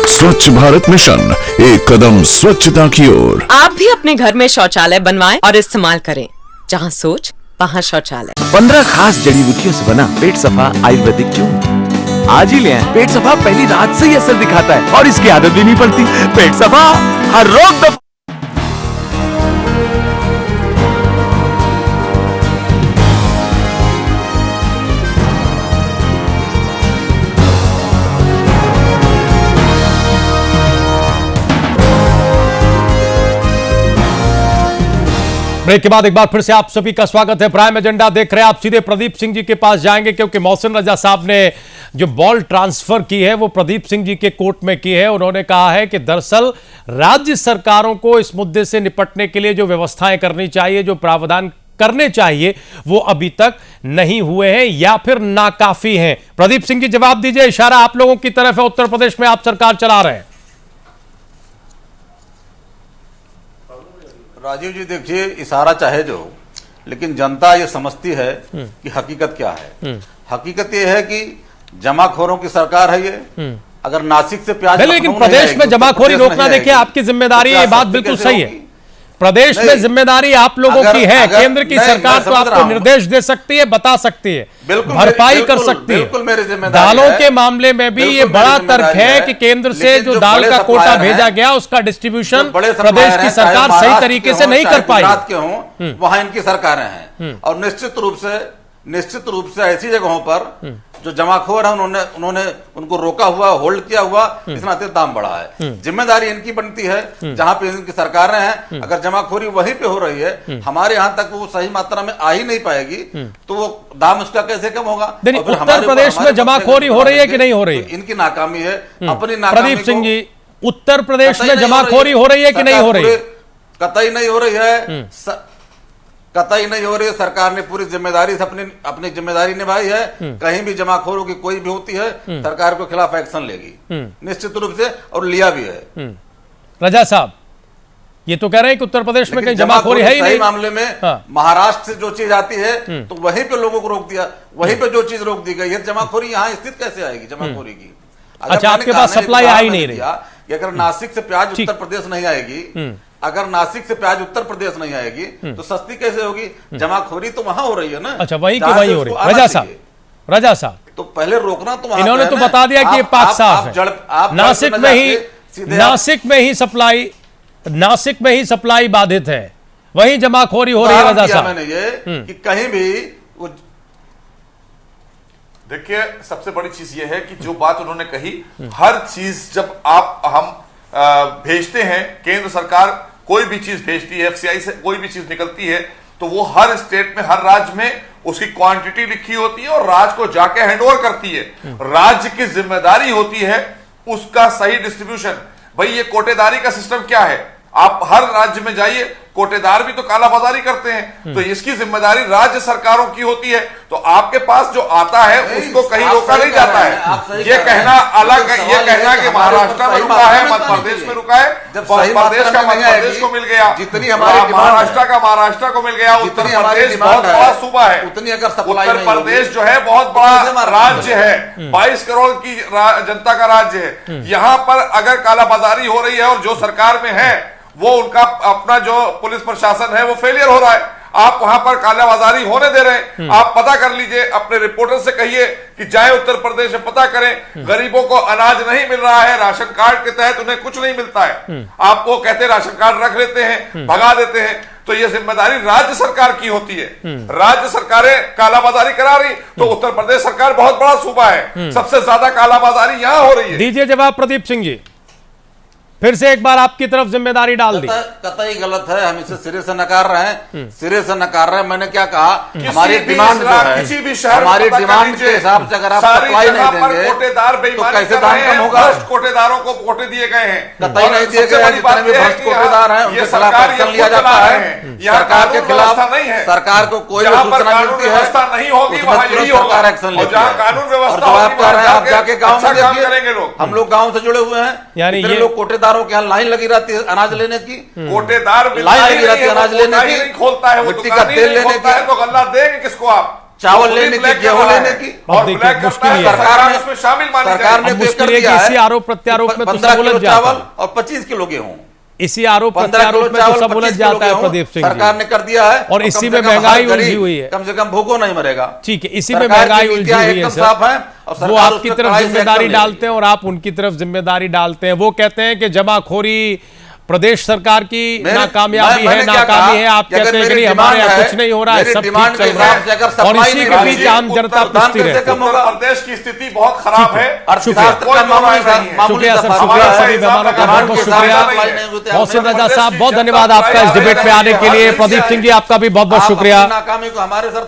स्वच्छ भारत मिशन, एक कदम स्वच्छता की ओर। आप भी अपने घर में शौचालय बनवाएं और इस्तेमाल करें। जहाँ सोच वहाँ शौचालय। 15 खास जड़ी बूटियों से बना पेट सफा आयुर्वेदिक चूर्ण आज ही लें। पेट सफा पहली रात से ही असर दिखाता है और इसकी आदत भी नहीं पड़ती। पेट सफा हर रोग दफा। ब्रेक के बाद एक बार फिर से आप सभी का स्वागत है। प्राइम एजेंडा देख रहे हैं आप। सीधे प्रदीप सिंह जी के पास जाएंगे क्योंकि मोहसिन रजा साहब ने जो बॉल ट्रांसफर की है वो प्रदीप सिंह जी के कोर्ट में की है। उन्होंने कहा है कि दरअसल राज्य सरकारों को इस मुद्दे से निपटने के लिए जो व्यवस्थाएं करनी चाहिए, जो प्रावधान करने चाहिए, वो अभी तक नहीं हुए हैं या फिर नाकाफी हैं। प्रदीप सिंह जी जवाब दीजिए। इशारा आप लोगों की तरफ है, उत्तर प्रदेश में आप सरकार चला रहे हैं। राजीव जी देखिए, इशारा चाहे जो, लेकिन जनता ये समझती है कि हकीकत क्या है। हकीकत ये है कि जमाखोरों की सरकार है ये। अगर नासिक से प्याज, लेकिन प्रदेश में जमाखोरी रोकना देखिए आपकी जिम्मेदारी है। ये बात बिल्कुल सही है। प्रदेश में जिम्मेदारी आप लोगों की है। केंद्र की सरकार तो आपको निर्देश दे सकती है, बता सकती है, भरपाई कर सकती है। दालों के मामले में भी ये बड़ा तर्क है कि केंद्र से जो दाल का कोटा भेजा गया उसका डिस्ट्रीब्यूशन प्रदेश की सरकार सही तरीके से नहीं कर पाई। वहां इनकी सरकारें हैं और निश्चित रूप से ऐसी जगहों पर जो जमाखोर है उन्होंने उनको रोका हुआ, होल्ड किया हुआ, इस नाते दाम बढ़ा है। जिम्मेदारी इनकी बनती है जहां पे इनकी सरकारें हैं। अगर जमाखोरी वहीं पे हो रही है, हमारे यहाँ तक वो सही मात्रा में आ ही नहीं पाएगी, तो वो दाम उसका कैसे कम होगा? उत्तर प्रदेश में जमाखोरी हो रही है कि नहीं हो रही है? इनकी नाकामी है, अपनी नाकामी। प्रदीप सिंह जी, उत्तर प्रदेश में जमाखोरी हो रही है कि नहीं हो रही है? कतई नहीं हो रही है, कतई नहीं हो रही है। सरकार ने पूरी जिम्मेदारी से अपनी जिम्मेदारी निभाई है। कहीं भी जमाखोरों की कोई भी होती है, सरकार के खिलाफ एक्शन लेगी निश्चित रूप से, और लिया भी है। रजा साहब ये तो कह रहे हैं कि उत्तर प्रदेश में कहीं जमाखोरी है ही नहीं। मामले में महाराष्ट्र से जो चीज आती है तो वहीं पे लोगों को रोक दिया, वहीं पे जो चीज रोक दी गई है, जमाखोरी यहाँ स्थित कैसे आएगी जमाखोरी की? अच्छा, आपके पास सप्लाई आ ही नहीं रही। अगर नासिक से प्याज उत्तर प्रदेश नहीं आएगी, अगर नासिक से प्याज उत्तर प्रदेश नहीं आएगी तो सस्ती कैसे होगी? जमाखोरी तो वहां हो रही है ना। अच्छा, वही की वही हो रही है। रजा साहब तो पहले रोकना तो इन्होंने तो बता दिया कि ये पाक साफ है। नासिक में ही सप्लाई बाधित है, वहीं जमाखोरी हो रही है। रजा साहब मैंने ये कि कहीं भी देखिए, सबसे बड़ी चीज ये है कि जो बात उन्होंने कही, हर चीज जब हम भेजते हैं, केंद्र सरकार कोई भी चीज भेजती है, एफसीआई से कोई भी चीज निकलती है, तो वो हर स्टेट में, हर राज्य में उसकी क्वांटिटी लिखी होती है और राज्य को जाके हैंडओवर करती है। राज्य की जिम्मेदारी होती है उसका सही डिस्ट्रीब्यूशन। भाई ये कोटेदारी का सिस्टम क्या है? आप हर राज्य में जाइए, कोटेदार भी तो कालाबाजारी करते हैं, तो इसकी जिम्मेदारी राज्य सरकारों की होती है। तो आपके पास जो आता है उसको कहीं रोका नहीं जाता है। ये कहना अलग है, ये कहना कि महाराष्ट्र में रुका है, मध्य प्रदेश में रुका है, प्रदेश का मध्य प्रदेश को मिल गया, जितनी हमारी महाराष्ट्र का महाराष्ट्र को मिल गया। उत्तर प्रदेश बहुत बड़ा सूबा है, उत्तर प्रदेश जो है बहुत बड़ा राज्य है, 22 करोड़ की जनता का राज्य है। यहाँ पर अगर कालाबाजारी हो रही है और जो सरकार में है वो उनका अपना जो पुलिस प्रशासन है वो फेलियर हो रहा है, आप वहां पर कालाबाजारी होने दे रहे हैं। आप पता कर लीजिए, अपने रिपोर्टर से कहिए कि जाए उत्तर प्रदेश में पता करें। गरीबों को अनाज नहीं मिल रहा है, राशन कार्ड के तहत उन्हें कुछ नहीं मिलता है। आप वो कहते हैं राशन कार्ड रख लेते हैं, भगा देते हैं। तो ये जिम्मेदारी राज्य सरकार की होती है। राज्य सरकारें कालाबाजारी करा रही, तो उत्तर प्रदेश सरकार बहुत बड़ा सूबा है, सबसे ज्यादा कालाबाजारी यहां हो रही है। दीजिए जवाब प्रदीप सिंह जी, फिर से एक बार आपकी तरफ जिम्मेदारी डाल दी। कतई गलत है, हम इसे सिरे से नकार रहे हैं, सिरे से नकार रहे हैं। मैंने क्या कहा, हमारी डिमांड जो है, किसी भी शहर हमारी डिमांड के हिसाब से अगर आप सप्लाई नहीं देंगे कोटेदार तो कैसे दाम कम होगा? कोटेदारों को कोटे दिए गए हैं, कतई नहीं दिए गए हैं। जितने भी भ्रष्ट कोटेदार हैं उनके खिलाफ एक्शन लिया जाता है। सरकार के खिलाफ नहीं है, सरकार को कोई सूचना मिलती है नहीं होगी, वहां यही सरकार एक्शन लेती है। कानून व्यवस्था आप कह रहे हैं, आप जाके गाँव में देखिए, करेंगे लोग, हम लोग गाँव से जुड़े हुए हैं, यानी ये लोग कोटेदारों के यहाँ लाइन लगी रहती है अनाज लेने की, कोटेदार लाइन लगी रहती है अनाज लेने की, खोलता है, मिट्टी का तेल लेने की, तो गल्ला देंगे किसको आप, चावल लेने की, गेहूं लेने की, और देखिए मुश्किल है, सरकार ने इसमें शामिल मानी सरकार ने मुश्किल है कि इसी आरोप प्रत्यारोप में तो 15 सब उलझ किलो जाता चावल है, और 25 किलो गेहूं, इसी आरोप प्रत्यारोप में तो सब उलझ जाता है प्रदीप सिंह जी। सरकार ने कर दिया है, और इसी में महंगाई उलझी हुई है, कम से कम भूखों नहीं मरेगा। ठीक है, इसी में महंगाई उलझी हुई है सर। वो आपकी तरफ जिम्मेदारी डालते हैं और आप उनकी तरफ जिम्मेदारी डालते हैं। वो कहते हैं कि जमाखोरी प्रदेश सरकार की नाकामयाबी है, नाकामी है। आप कहते हैं कि हमारे यहाँ कुछ नहीं हो रहा है, सब ठीक चल रहा है, और इसी के बीच आम जनता पूछती रहती है। प्रदेश की स्थिति बहुत खराब है। शुक्रिया सर, शुक्रिया सभी मेहमानों का बहुत बहुत शुक्रिया। मोहसिन रजा साहब बहुत धन्यवाद आपका इस डिबेट में आने के लिए। प्रदीप सिंह जी आपका भी बहुत बहुत शुक्रिया।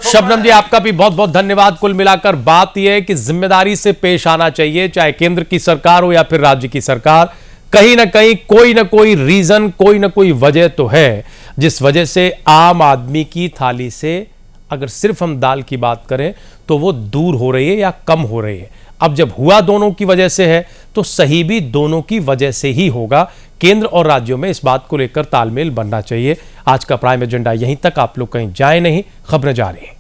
शबनम जी आपका भी बहुत बहुत धन्यवाद। कुल मिलाकर बात यह है कि जिम्मेदारी से पेश आना चाहिए, चाहे केंद्र की सरकार हो या फिर राज्य की सरकार। कहीं ना कहीं कोई ना कोई रीजन, कोई ना कोई वजह तो है जिस वजह से आम आदमी की थाली से अगर सिर्फ हम दाल की बात करें तो वो दूर हो रही है या कम हो रही है। अब जब हुआ दोनों की वजह से है तो सही भी दोनों की वजह से ही होगा। केंद्र और राज्यों में इस बात को लेकर तालमेल बनना चाहिए। आज का प्राइम एजेंडा यहीं तक, आप लोग कहीं जाए नहीं, खबरें जारी हैं।